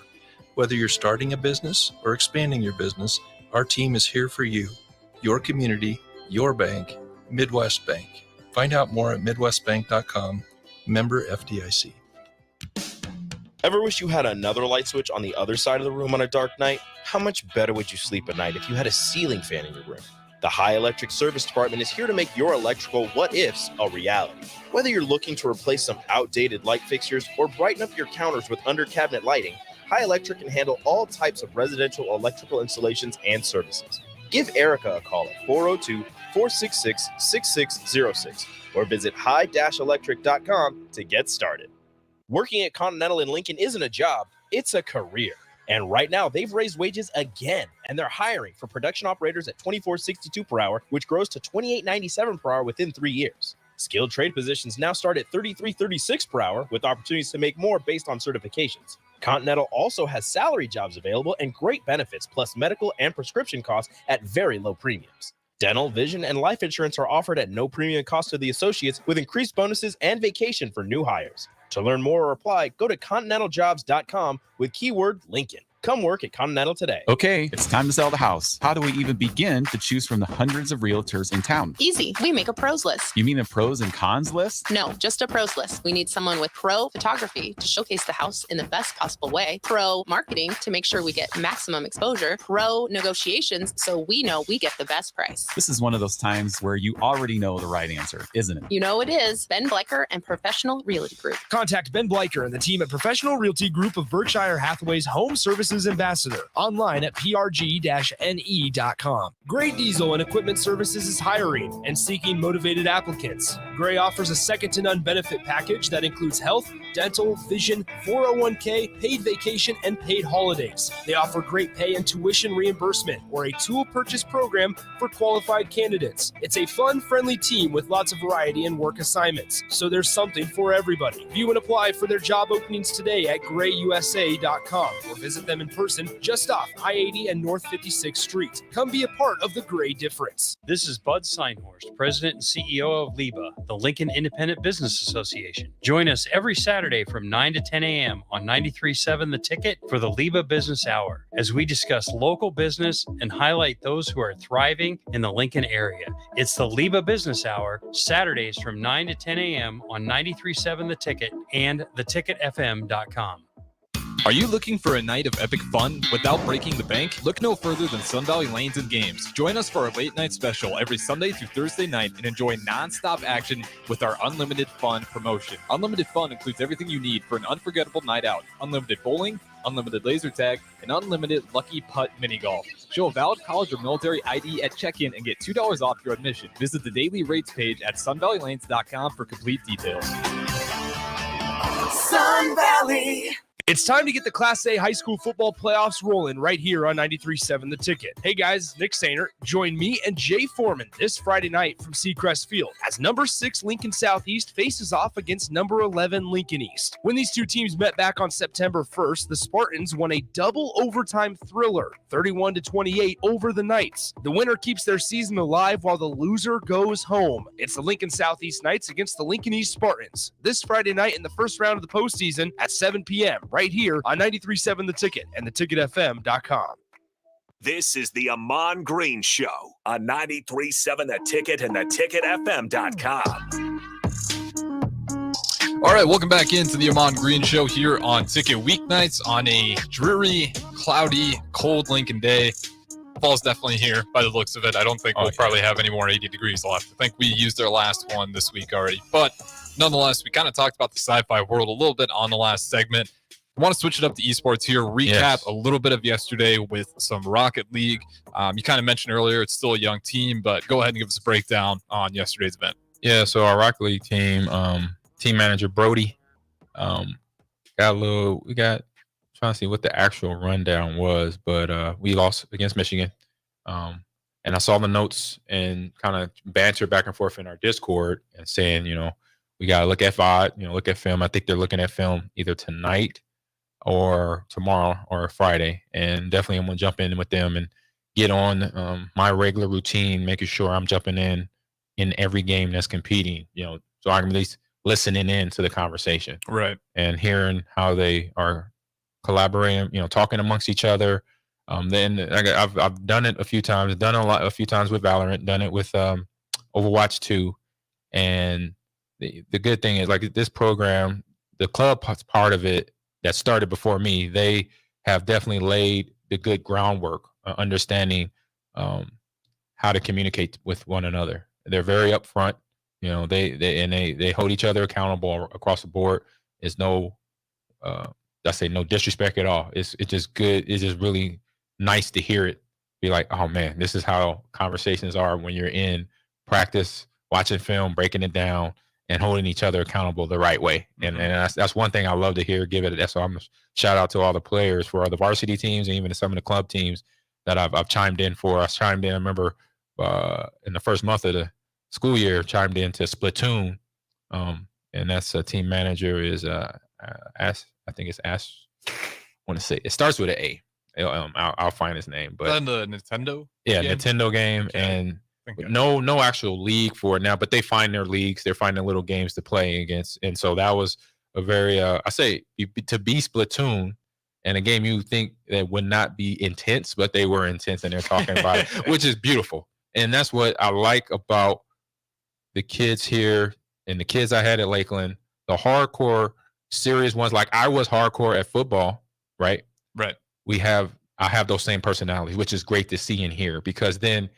Whether you're starting a business or expanding your business, our team is here for you. Your community, your bank, Midwest Bank. Find out more at midwestbank.com, member FDIC. Ever wish you had another light switch on the other side of the room on a dark night? How much better would you sleep at night if you had a ceiling fan in your room? The High Electric Service Department is here to make your electrical what-ifs a reality. Whether you're looking to replace some outdated light fixtures or brighten up your counters with under-cabinet lighting, High Electric can handle all types of residential electrical installations and services. Give Erica a call at 402-466-6606 or visit high-electric.com to get started. Working at Continental in Lincoln isn't a job, it's a career. And right now, they've raised wages again, and they're hiring for production operators at $24.62 per hour, which grows to $28.97 per hour within 3 years. Skilled trade positions now start at $33.36 per hour, with opportunities to make more based on certifications. Continental also has salary jobs available and great benefits, plus medical and prescription costs at very low premiums. Dental, vision, and life insurance are offered at no premium cost to the associates, with increased bonuses and vacation for new hires. To learn more or apply, go to continentaljobs.com with keyword Lincoln. Come work at Continental today. Okay, it's time to sell the house. How do we even begin to choose from the hundreds of realtors in town? Easy. We make a pros list. You mean a pros and cons list? No, just a pros list. We need someone with pro photography to showcase the house in the best possible way, pro marketing to make sure we get maximum exposure, pro negotiations so we know we get the best price. This is one of those times where you already know the right answer, isn't it? You know it is. Ben Blecker and Professional Realty Group. Contact Ben Blecker and the team at Professional Realty Group of Berkshire Hathaway's Home Services Ambassador, online at prg-ne.com. Gray Diesel and Equipment Services is hiring and seeking motivated applicants. Gray offers a second-to-none benefit package that includes health, dental, vision, 401k, paid vacation, and paid holidays. They offer great pay and tuition reimbursement or a tool purchase program for qualified candidates. It's a fun, friendly team with lots of variety and work assignments, so there's something for everybody. View and apply for their job openings today at grayusa.com or visit them in person just off I-80 and North 56th Street. Come be a part of the Gray difference. This is Bud Seinhorst, President and CEO of LIBA, the Lincoln Independent Business Association. Join us every Saturday from 9 to 10 a.m. on 93.7 The Ticket for the LIBA Business Hour, as we discuss local business and highlight those who are thriving in the Lincoln area. It's the LIBA Business Hour, Saturdays from 9 to 10 a.m. on 93.7 The Ticket and theticketfm.com. Are you looking for a night of epic fun without breaking the bank? Look no further than Sun Valley Lanes and Games. Join us for our late night special every Sunday through Thursday night and enjoy nonstop action with our Unlimited Fun promotion. Unlimited Fun includes everything you need for an unforgettable night out. Unlimited bowling, unlimited laser tag, and unlimited lucky putt mini golf. Show a valid college or military ID at check-in and get $2 off your admission. Visit the daily rates page at sunvalleylanes.com for complete details. Sun Valley. It's time to get the Class A high school football playoffs rolling right here on 93.7 The Ticket. Hey guys, Nick Sainer. Join me and Jay Foreman this Friday night from Seacrest Field as number 6 Lincoln Southeast faces off against number 11 Lincoln East. When these two teams met back on September 1st, the Spartans won a double overtime thriller, 31-28 over the Knights. The winner keeps their season alive while the loser goes home. It's the Lincoln Southeast Knights against the Lincoln East Spartans this Friday night in the first round of the postseason at 7 p.m. right here on 93.7 The Ticket and theticketfm.com. This is the Ahman Green Show on 93.7 The Ticket and theticketfm.com. All right, welcome back into the Ahman Green Show here on Ticket weeknights on a dreary, cloudy, cold Lincoln day. Fall's definitely here by the looks of it. I don't think we'll probably have any more 80 degrees left. I think we used our last one this week already. But nonetheless, we kind of talked about the sci-fi world a little bit on the last segment. I want to switch it up to esports here, recap a little bit of yesterday with some Rocket League. You kind of mentioned earlier it's still a young team, but go ahead and give us a breakdown on yesterday's event. Yeah, so our Rocket League team, team manager Brody, trying to see what the actual rundown was, but we lost against Michigan. And I saw the notes and kind of banter back and forth in our Discord and saying, we got to look at VOD, look at film. I think they're looking at film either tonight or tomorrow or Friday. And definitely I'm going to jump in with them and get on my regular routine, making sure I'm jumping in every game that's competing, so I'm at least listening in to the conversation. Right. And hearing how they are collaborating, talking amongst each other. Then I've done it a few times, a few times with Valorant, done it with Overwatch 2. And the good thing is, like, this program, the club part of it that started before me, they have definitely laid the good groundwork, understanding how to communicate with one another. They're very upfront, they hold each other accountable across the board. There's no, no disrespect at all. It's just good. It's just really nice to hear it. Be like, oh man, this is how conversations are when you're in practice, watching film, breaking it down, and holding each other accountable the right way. And that's one thing I love to hear. That's why I'm shout out to all the players for all the varsity teams and even some of the club teams that I've chimed in for. I remember in the first month of the school year, chimed into Splatoon, and that's a team manager is Ash. I think it's Ash. I want to say it starts with an A. I'll find his name, but in the Nintendo. Yeah, game? Nintendo game, and no actual league for it now. But they find their leagues. They're finding little games to play against, and so that was a very to be Splatoon. And a game you think that would not be intense, but they were intense, and they're talking about it, which is beautiful. And that's what I like about the kids here and the kids I had at Lakeland, the hardcore, serious ones. Like I was hardcore at football, right? Right. I have those same personalities, which is great to see and hear, because then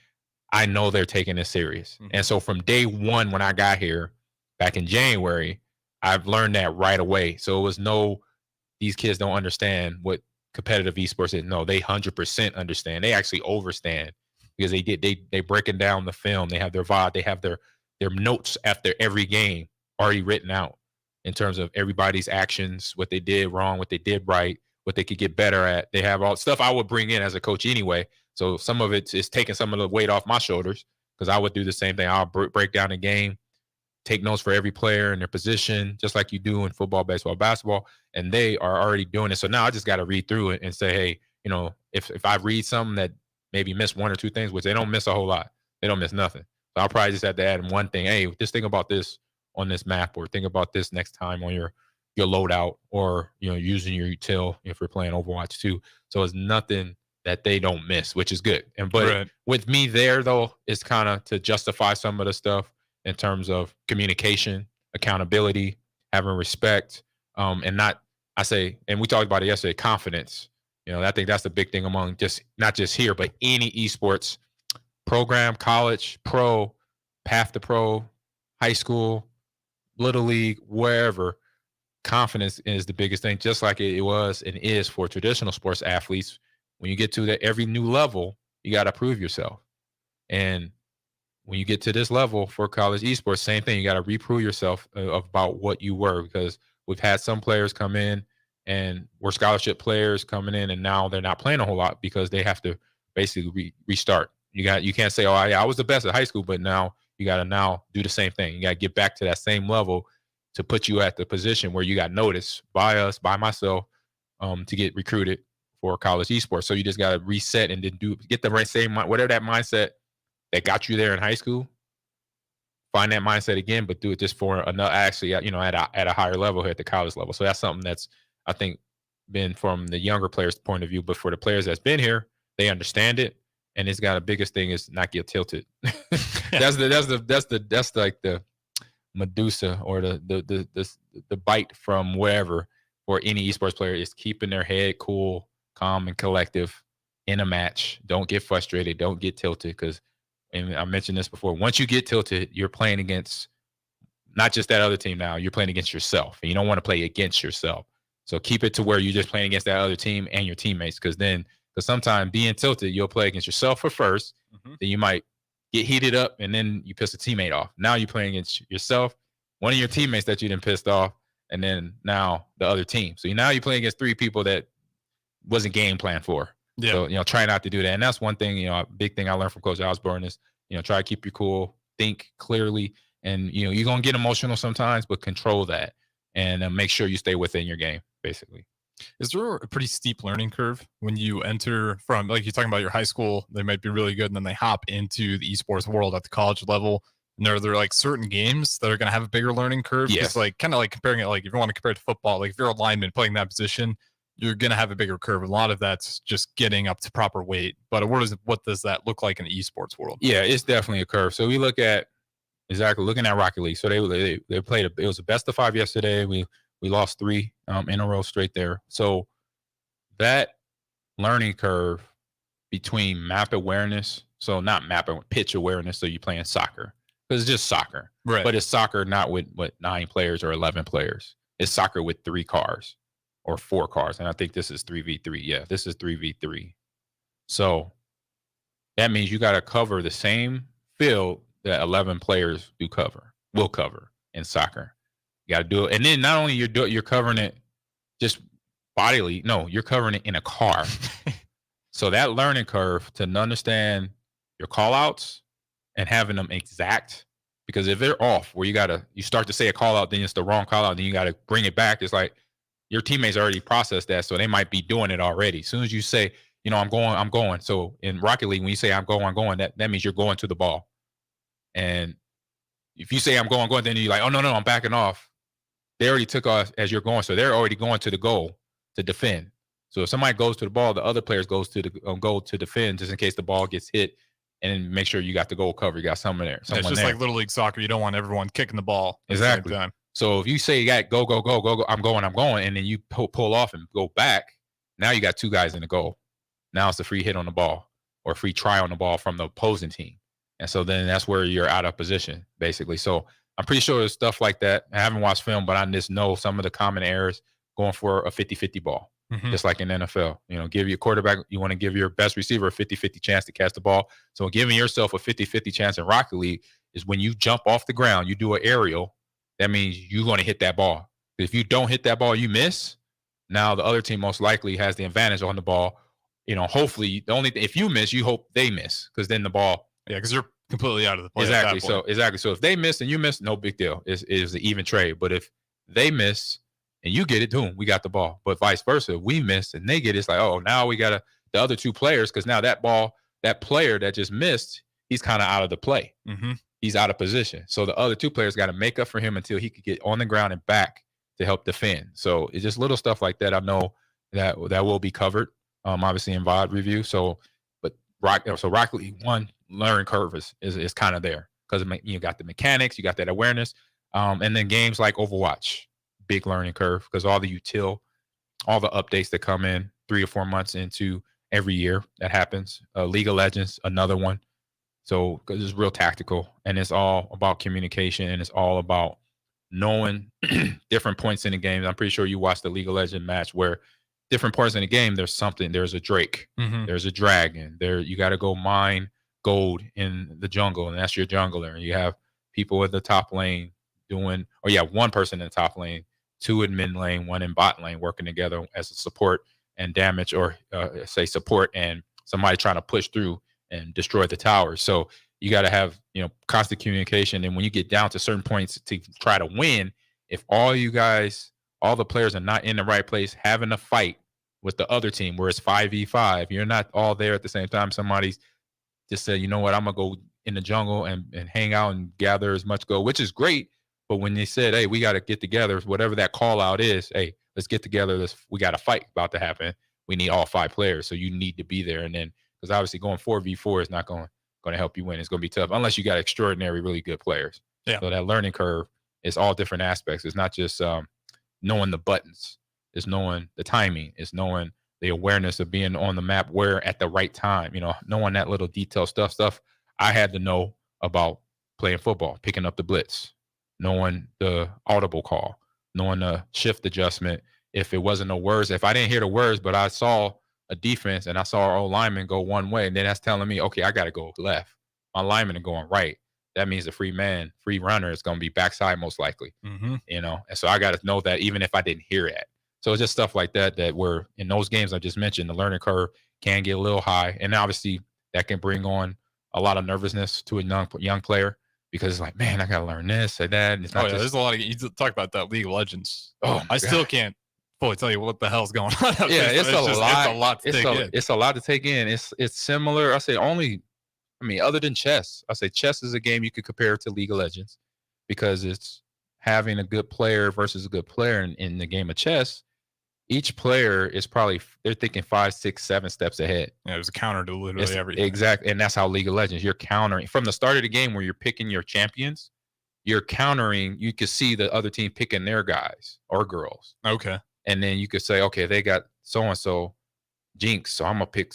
I know they're taking it serious. Mm-hmm. And so from day one, when I got here back in January, I've learned that right away. So it was these kids don't understand what competitive esports is. No, they 100% understand. They actually overstand, because they breaking down the film. They have their VOD. They have their notes after every game already written out in terms of everybody's actions, what they did wrong, what they did right, what they could get better at. They have all stuff I would bring in as a coach anyway. So some of it is taking some of the weight off my shoulders, because I would do the same thing. I'll break down the game, take notes for every player and their position, just like you do in football, baseball, basketball. And they are already doing it. So now I just got to read through it and say, hey, if I read something that maybe miss one or two things, which they don't miss a whole lot, they don't miss nothing. So I'll probably just have to add one thing. Hey, just think about this on this map, or think about this next time on your loadout, or using your util if you're playing Overwatch 2. So it's nothing that they don't miss, which is good. But with me there, though, it's kind of to justify some of the stuff in terms of communication, accountability, having respect, and we talked about it yesterday, confidence. I think that's the big thing among not just here, but any esports program, college, pro, path to pro, high school, little league, wherever. Confidence is the biggest thing, just like it was and is for traditional sports athletes. When you get to every new level, you got to prove yourself. And when you get to this level for college esports, same thing. You got to reprove yourself about what you were, because we've had some players come in and were scholarship players coming in, and now they're not playing a whole lot because they have to basically restart. You can't say, oh, yeah, I was the best at high school, but now you got to now do the same thing. You got to get back to that same level to put you at the position where you got noticed by us, by myself, to get recruited for college esports. So you just got to reset and then get the same, whatever that mindset that got you there in high school, find that mindset again, but do it just for another, actually, at a higher level here at the college level. So that's something that's, I think, been from the younger players' point of view, but for the players that's been here, they understand it. And it's got a biggest thing is not get tilted. That's like the Medusa or the bite from wherever for any esports player is keeping their head cool, calm, and collective in a match. Don't get frustrated. Don't get tilted because, and I mentioned this before, once you get tilted, you're playing against not just that other team now, you're playing against yourself. And you don't want to play against yourself. So keep it to where you're just playing against that other team and your teammates because sometimes being tilted, you'll play against yourself for first. Then you might get heated up and then you piss a teammate off. Now you're playing against yourself, one of your teammates that you done pissed off, and then now the other team. So now you're playing against three people that wasn't game plan for. Yeah. So, try not to do that. And that's one thing, a big thing I learned from Coach Osborne is, try to keep you cool, think clearly, and, you're going to get emotional sometimes, but control that and make sure you stay within your game, basically. Is there a pretty steep learning curve when you enter from, like you're talking about your high school, they might be really good, and then they hop into the esports world at the college level? And are there like certain games that are going to have a bigger learning curve? Yeah. Because like kind of like comparing it, like if you want to compare it to football, like if you're a lineman playing that position, you're going to have a bigger curve. A lot of that's just getting up to proper weight. But what does that look like in the esports world? Yeah, it's definitely a curve. So we look at looking at Rocket League. So they played it was a best of 5 yesterday. We lost 3 in a row straight there. So that learning curve between map awareness, so not pitch awareness, so you're playing soccer. Because it's just soccer. Right. But it's soccer not with 9 players or 11 players. It's soccer with 3 cars or 4 cars. And I think this is 3v3. Yeah, this is 3v3. So that means you got to cover the same field that 11 players will cover in soccer. You got to do it. And then not only you're covering it just bodily, no, you're covering it in a car. So that learning curve to understand your call outs and having them exact, because if they're off where you start to say a call out, then it's the wrong call out, then you got to bring it back. It's like your teammates already processed that. So they might be doing it already. As soon as you say, I'm going. So in Rocket League, when you say I'm going, that means you're going to the ball. And if you say I'm going, then you're like, oh, no, I'm backing off. They already took off as you're going. So they're already going to the goal to defend. So if somebody goes to the ball, the other players goes to the goal to defend just in case the ball gets hit and make sure you got the goal cover. You got someone there. It's just like Little League soccer. You don't want everyone kicking the ball. Exactly. So if you say you got go, I'm going, and then you pull off and go back, now you got 2 guys in the goal. Now it's a free hit on the ball or a free try on the ball from the opposing team. And so then that's where you're out of position, basically. So I'm pretty sure there's stuff like that. I haven't watched film, but I just know some of the common errors going for a 50-50 ball, just like in NFL. Give your quarterback, you want to give your best receiver a 50-50 chance to catch the ball. So giving yourself a 50-50 chance in Rocket League is when you jump off the ground, you do an aerial, that means you're going to hit that ball. If you don't hit that ball, you miss. Now the other team most likely has the advantage on the ball. Hopefully, if you miss, you hope they miss because then the ball. Yeah, because you're completely out of the play. Exactly. So if they miss and you miss, no big deal. It's an even trade. But if they miss and you get it, boom, we got the ball. But vice versa, if we miss and they get it, it's like, oh, now we got the other 2 players because now that player that just missed, he's kind of out of the play. He's out of position. So the other 2 players got to make up for him until he could get on the ground and back to help defend. So it's just little stuff like that. I know that will be covered, obviously in VOD review. So, but Rocket League 1 learning curve is kind of there because you got the mechanics, you got that awareness, and then games like Overwatch, big learning curve because all the updates that come in 3 or 4 months into every year that happens. League of Legends, another one. So because it's real tactical and it's all about communication and it's all about knowing different points in the game. I'm pretty sure you watched the League of Legends match where different parts in the game, there's a Drake, there's a dragon, you got to go mine gold in the jungle, and that's your jungler. And you have people in the top lane one person in the top lane 2 in mid lane, 1 in bot lane, working together as a support and damage, or say support and somebody trying to push through and destroy the towers. So you got to have, constant communication. And when you get down to certain points to try to win, if all the players are not in the right place, having a fight with the other team where it's 5v5, you're not all there at the same time. Somebody's just said, you know what, I'm going to go in the jungle and hang out and gather as much gold, which is great. But when they said, hey, we got to get together, whatever that call out is, hey, let's get together. We got a fight about to happen. We need all 5 players. So you need to be there. And then, because obviously going 4v4 is not going to help you win. It's going to be tough unless you got extraordinary, really good players. Yeah. So that learning curve is all different aspects. It's not just knowing the buttons. It's knowing the timing. It's knowing the awareness of being on the map where at the right time, knowing that little detail stuff I had to know about playing football, picking up the blitz, knowing the audible call, knowing the shift adjustment. If it wasn't the words, if I didn't hear the words, but I saw a defense and I saw our old lineman go one way, and then that's telling me, okay, I got to go left. My linemen are going right. That means the free runner is going to be backside most likely, Mm-hmm. And so I got to know that even if I didn't hear it. So it's just stuff like that were in those games I just mentioned, the learning curve can get a little high. And obviously that can bring on a lot of nervousness to a young player, because it's like, man, I got to learn this or that. And it's not there's a lot of, you talk about that League of Legends. Oh, I still can't fully tell you what the hell's going on. Yeah, it's a lot to take in. It's a lot to take in. It's similar. Other than chess, I say chess is a game you could compare to League of Legends, because it's having a good player versus a good player. In the game of chess, each player is they're thinking 5, 6, 7 steps ahead. Yeah, there's a counter to literally everything. Exactly. And that's how League of Legends, you're countering from the start of the game where you're picking your champions, you're countering, you could see the other team picking their guys or girls. Okay. And then you could say, okay, they got so-and-so Jinx, so I'm going to pick,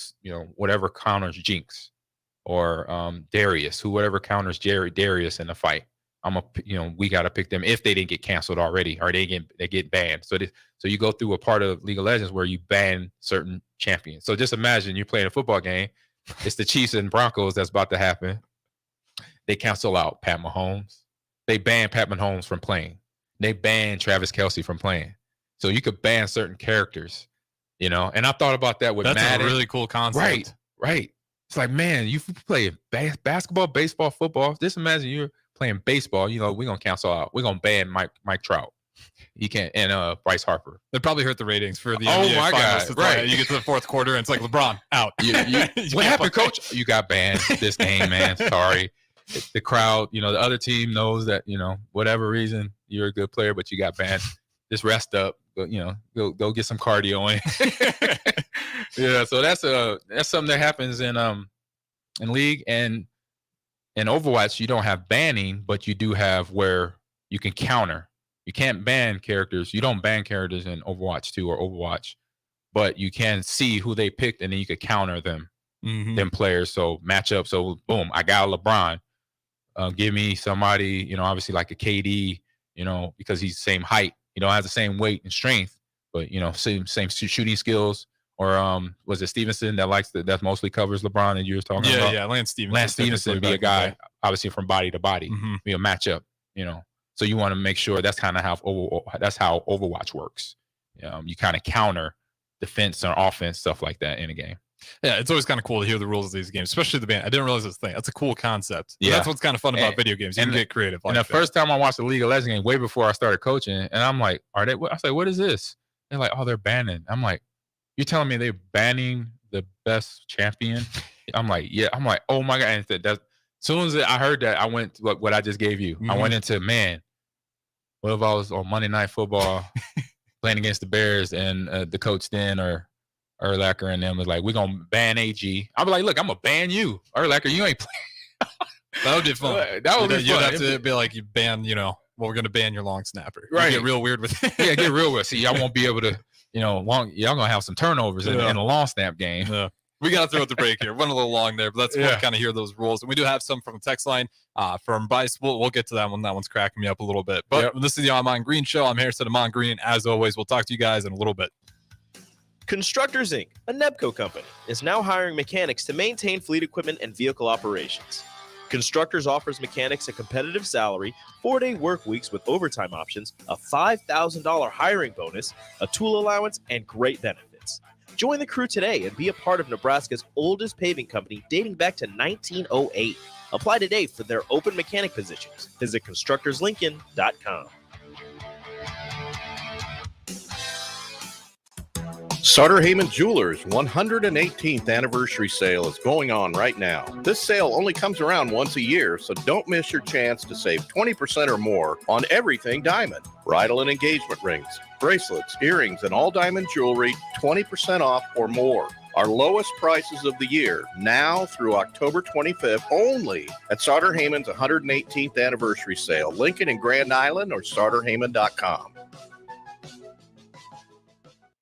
whatever counters Jinx, or Darius, whoever counters Darius in the fight. We got to pick them if they didn't get canceled already, or they get banned. So you go through a part of League of Legends where you ban certain champions. So just imagine you're playing a football game. It's the Chiefs and Broncos that's about to happen. They cancel out Pat Mahomes. They ban Pat Mahomes from playing. They ban Travis Kelce from playing. So you could ban certain characters, And I thought about that with That's Madden. a really cool concept. Right. It's like, man, you play basketball, baseball, football. Just imagine you're playing baseball. We're going to cancel out. We're going to ban Mike Trout. He can't, and Bryce Harper. They probably hurt the ratings for the Oh NBA my finals. God! It's Right, like, you get to the fourth quarter and it's like LeBron out. What happened, Coach? You got banned this game, man. Sorry. The crowd, the other team knows that whatever reason you're a good player, but you got banned. Just rest up. Go get some cardio in. Yeah, so that's something that happens in League, and in Overwatch. You don't have banning, but you do have where you can counter. You can't ban characters. You don't ban characters in Overwatch 2 or Overwatch, but you can see who they picked, and then you could counter them, them players. So match up. So boom, I got a LeBron. Give me somebody, obviously like a KD, because he's the same height. He don't have the same weight and strength, but same shooting skills. Or was it Stevenson that mostly covers LeBron that you were talking about? Yeah, Lance Stevenson. Lance Stevenson be a guy, obviously from body to body, be a matchup, So you want to make sure that's kind of how Overwatch works. You kind of counter defense or offense, stuff like that in a game. Yeah, it's always kind of cool to hear the rules of these games, especially the ban. I didn't realize this thing. That's a cool concept. Yeah, that's what's kind of fun about video games. You can get creative. And the first time I watched the League of Legends game, way before I started coaching, and I'm like, I was like, what is this? They're like, oh, they're banning. I'm like, you're telling me they're banning the best champion? I'm like, yeah. I'm like, oh my God. And as soon as I heard that, I went to what I just gave you. I went into, man, what if I was on Monday Night Football playing against the Bears, and the coach then or Urlacher and them was like, we're going to ban AG. I'm like, look, I'm going to ban you. Urlacher, you ain't playing. That would be fun. That would be fun. You'd have to be like, you ban, we're going to ban your long snapper. Right. You get real weird with it. Yeah, get real weird. See, y'all won't be able to, y'all going to have some turnovers in a long snap game. Yeah. We got to throw at the break here. Went a little long there, but that's fun to kind of hear those rules. And we do have some from the text line from Bryce. We'll get to that one. That one's cracking me up a little bit. But this is the Ahman Green Show. I'm Harrison Ahman Green. As always, we'll talk to you guys in a little bit. Constructors, Inc., a Nebco company, is now hiring mechanics to maintain fleet equipment and vehicle operations. Constructors offers mechanics a competitive salary, 4-day work weeks with overtime options, a $5,000 hiring bonus, a tool allowance, and great benefits. Join the crew today and be a part of Nebraska's oldest paving company dating back to 1908. Apply today for their open mechanic positions. Visit constructorslincoln.com. Sutter Heyman Jewelers 118th anniversary sale is going on right now. This sale only comes around once a year, so don't miss your chance to save 20% or more on everything diamond. Bridal and engagement rings, bracelets, earrings, and all diamond jewelry, 20% off or more. Our lowest prices of the year, now through October 25th, only at Sutter Heyman's 118th anniversary sale. Lincoln and Grand Island or SutterHeyman.com.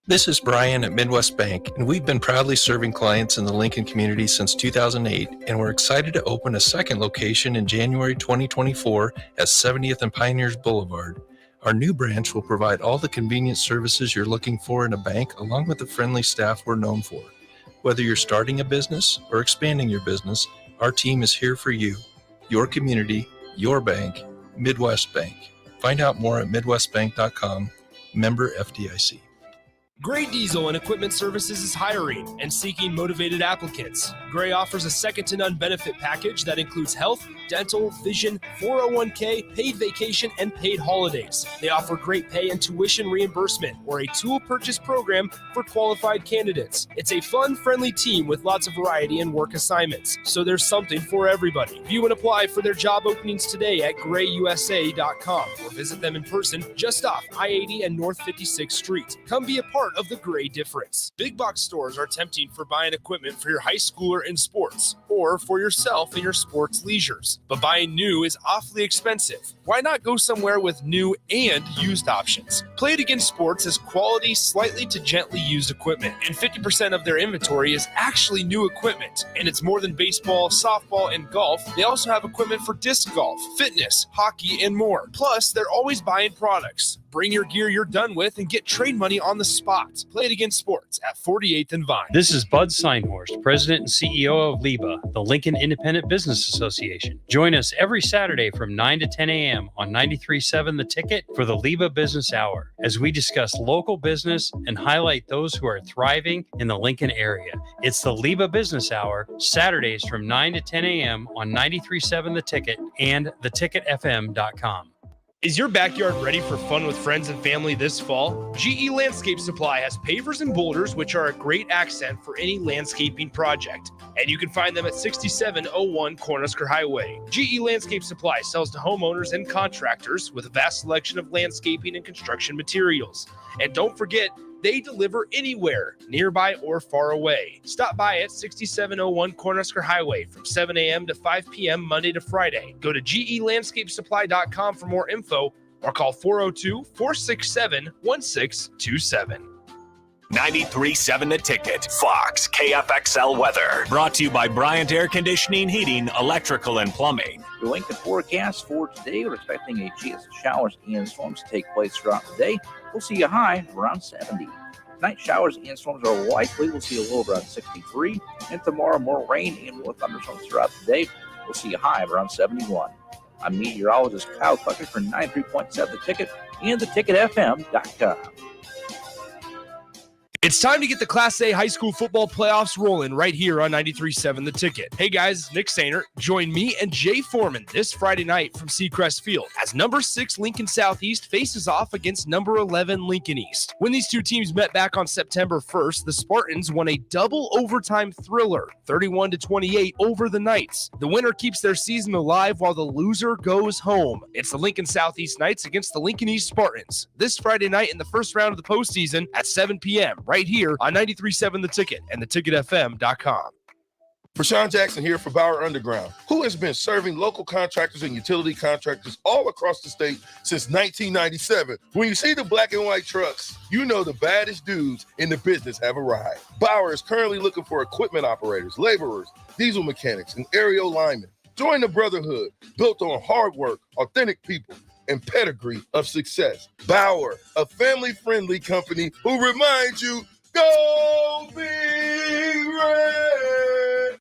This is Brian at Midwest Bank, and we've been proudly serving clients in the Lincoln community since 2008, and we're excited to open a second location in January 2024 at 70th and Pioneers Boulevard. Our new branch will provide all the convenient services you're looking for in a bank, along with the friendly staff we're known for. Whether you're starting a business or expanding your business, our team is here for you. Your community, your bank, Midwest Bank. Find out more at midwestbank.com, member FDIC. Gray Diesel and Equipment Services is hiring and seeking motivated applicants. Gray offers a second-to-none benefit package that includes health, dental, vision, 401k, paid vacation, and paid holidays. They offer great pay and tuition reimbursement or a tool purchase program for qualified candidates. It's a fun, friendly team with lots of variety and work assignments, so there's something for everybody. View and apply for their job openings today at grayusa.com or visit them in person just off I-80 and North 56th Street. Come be a part of the Gray difference. Big box stores are tempting for buying equipment for your high schooler in sports or for yourself in your sports leisures. But buying new is awfully expensive. Why not go somewhere with new and used options? Play It Again Sports has quality, slightly to gently used equipment, and 50% of their inventory is actually new equipment. And it's more than baseball, softball, and golf. They also have equipment for disc golf, fitness, hockey, and more. Plus, they're always buying products. Bring your gear you're done with and get trade money on the spot. Play It Again Sports at 48th and Vine. This is Bud Seinhorst, President and CEO of LIBA, the Lincoln Independent Business Association. Join us every Saturday from 9 to 10 a.m. on 93.7 The Ticket for the LIBA Business Hour, as we discuss local business and highlight those who are thriving in the Lincoln area. It's the LIBA Business Hour, Saturdays from 9 to 10 a.m. on 93.7 The Ticket and theticketfm.com. Is your backyard ready for fun with friends and family this fall? GE Landscape Supply has pavers and boulders, which are a great accent for any landscaping project. And you can find them at 6701 Cornhusker Highway. GE Landscape Supply sells to homeowners and contractors with a vast selection of landscaping and construction materials. And don't forget, they deliver anywhere, nearby or far away. Stop by at 6701 Cornhusker Highway from 7 a.m. to 5 p.m. Monday to Friday. Go to gelandscapesupply.com for more info or call 402-467-1627. 93.7 The Ticket, Fox, KFXL weather. Brought to you by Bryant Air Conditioning, Heating, Electrical, and Plumbing. Your Lincoln forecast for today, we're expecting a chance of showers and storms to take place throughout the day. We'll see a high around 70. Tonight, showers and storms are likely. We'll see a low around 63. And tomorrow, more rain and more thunderstorms throughout the day. We'll see a high around 71. I'm meteorologist Kyle Tucker for 93.7 The Ticket and theticketfm.com. It's time to get the Class A high school football playoffs rolling right here on 93.7 The Ticket. Hey guys, Nick Sainer. Join me and Jay Foreman this Friday night from Seacrest Field as number 6 Lincoln Southeast faces off against number 11 Lincoln East. When these two teams met back on September 1st, the Spartans won a double overtime thriller, 31-28 over the Knights. The winner keeps their season alive while the loser goes home. It's the Lincoln Southeast Knights against the Lincoln East Spartans this Friday night in the first round of the postseason at 7 p.m. right here on 93.7 The Ticket and theticketfm.com. Prashawn Jackson here for Bauer Underground, who has been serving local contractors and utility contractors all across the state since 1997. When you see the black and white trucks, you know the baddest dudes in the business have arrived. Bauer is currently looking for equipment operators, laborers, diesel mechanics, and aerial linemen. Join the brotherhood built on hard work, authentic people, and pedigree of success. Bauer, a family-friendly company who reminds you, go Big Red!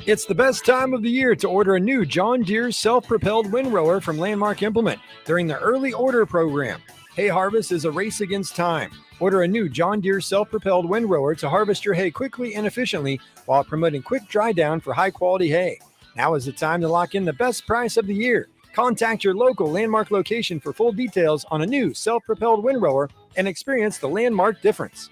It's the best time of the year to order a new John Deere self-propelled windrower from Landmark Implement during the early order program. Hay harvest is a race against time. Order a new John Deere self-propelled windrower to harvest your hay quickly and efficiently while promoting quick dry down for high-quality hay. Now is the time to lock in the best price of the year. Contact your local Landmark location for full details on a new self-propelled windrower and experience the Landmark difference.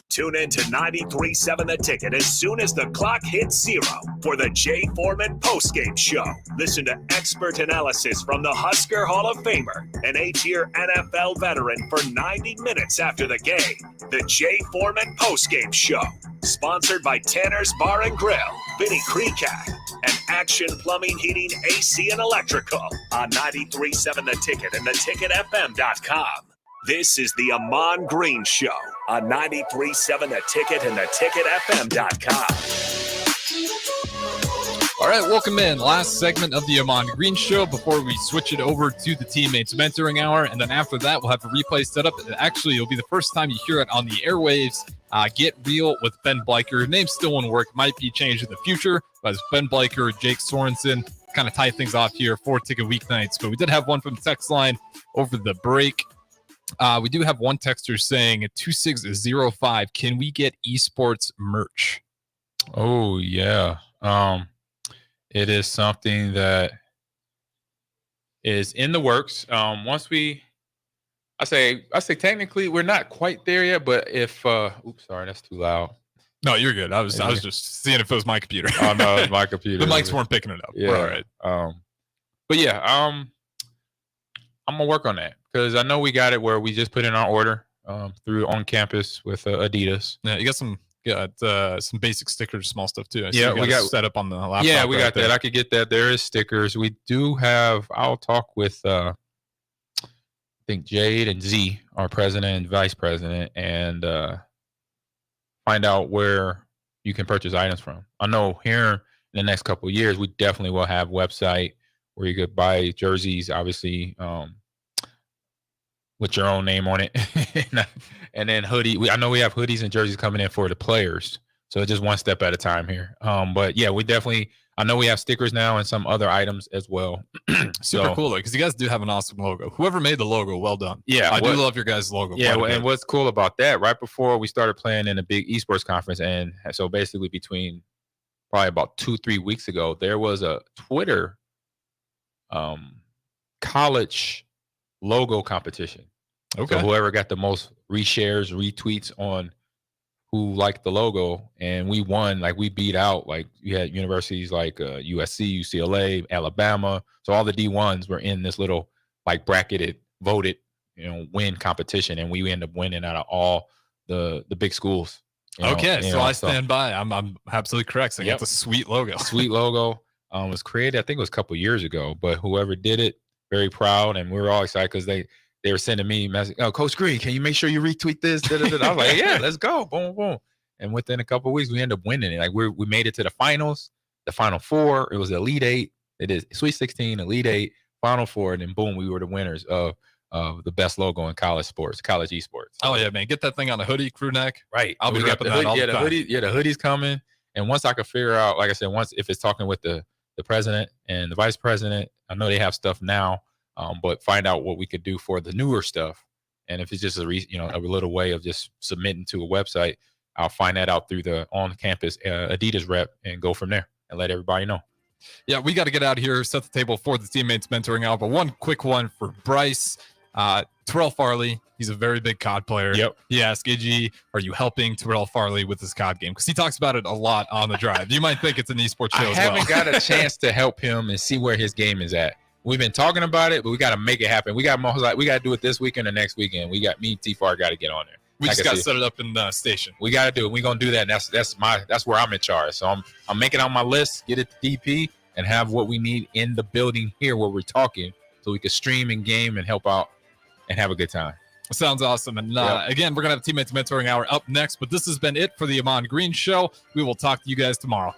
Tune in to 93.7 The Ticket as soon as the clock hits 0 for the Jay Foreman postgame show. Listen to expert analysis from the Husker Hall of Famer, an 8-year NFL veteran, for 90 minutes after the game. The Jay Foreman postgame show, sponsored by Tanner's Bar and Grill, Vinny Kreekak, and Action Plumbing, Heating, AC, and Electrical on 93.7 The Ticket and theticketfm.com. This is the Ahman Green Show on 93.7 The Ticket and theticketfm.com. All right, welcome in. Last segment of the Ahman Green Show before we switch it over to the Teammates Mentoring Hour. And then after that, we'll have a replay set up. Actually, it'll be the first time you hear it on the airwaves. Get Real with Ben Bleicher. His name still won't work. Might be changed in the future. But it's Ben Bleicher, Jake Sorensen. Kind of tie things off here for Ticket Weeknights. But we did have one from the text line over the break. We do have one texter saying 2605. Can we get esports merch? Oh yeah. It is something that is in the works. Once I say technically we're not quite there yet, but if oops, sorry, that's too loud. No, you're good. I was just seeing if it was my computer. Oh no, it's my computer. The mics weren't picking it up. Yeah. All right. But yeah, I'm gonna work on that because I know we got it where we just put in our order through on campus with Adidas. Yeah, you got some basic stickers, small stuff too. Yeah, we got set up on the laptop. Yeah, we got that. I could get that. There is stickers. We do have. I'll talk with I think Jade and Z, our president and vice president, and find out where you can purchase items from. I know here in the next couple of years, we definitely will have website where you could buy jerseys, obviously, with your own name on it. And then hoodie. I know we have hoodies and jerseys coming in for the players. So it's just one step at a time here. But yeah, we definitely, I know we have stickers now and some other items as well. Super cool though, because you guys do have an awesome logo. Whoever made the logo, well done. Yeah. I do love your guys' logo. Yeah, and what's cool about that, right before we started playing in a big esports conference, and so basically between probably about 2-3 weeks ago, there was a Twitter college logo competition. Okay. So whoever got the most reshares, retweets on who liked the logo, and we won. Like we beat out, like you had universities like USC, UCLA, Alabama. So all the D1s were in this little like bracketed, voted, win competition, and we ended up winning out of all the big schools. So I stand by. I'm absolutely correct. So it's a sweet logo. Sweet logo. Was created, I think it was a couple years ago, but whoever did it, very proud, and we were all excited because they were sending me message. Oh, Coach Green, can you make sure you retweet this? I was like, yeah, let's go. Boom, boom. And within a couple of weeks, we ended up winning it. Like we made it to the finals, the Final Four. It was the Elite Eight. It is Sweet 16, Elite Eight, Final Four, and then boom, we were the winners of the best logo in college sports, college esports. Oh yeah, man, get that thing on a hoodie, crew neck. Right. I'll be repping that all the time. The hoodie's coming. And once I could figure out, like I said, if it's talking with the president and the vice president, I know they have stuff now. But find out what we could do for the newer stuff, and if it's just a little way of just submitting to a website, I'll find that out through the on-campus Adidas rep and go from there and let everybody know. Yeah, we got to get out of here, set the table for the Teammates Mentoring Hour. But one quick one for Bryce, Terrell Farley. He's a very big COD player. Yep. He asked Iggy, "Are you helping Terrell Farley with his COD game?" Because he talks about it a lot on the drive. You might think it's an esports show. I haven't got a chance to help him and see where his game is at. We've been talking about it, but we got to make it happen. We got to do it this weekend or next weekend. Me and T-Far got to get on there. We just got to set it up in the station. We got to do it. We're going to do that. And that's where I'm in charge. So I'm making it on my list, get it to DP, and have what we need in the building here where we're talking so we can stream and game and help out and have a good time. Sounds awesome. And again, we're going to have Teammates Mentoring Hour up next, but this has been it for the Ahman Green Show. We will talk to you guys tomorrow.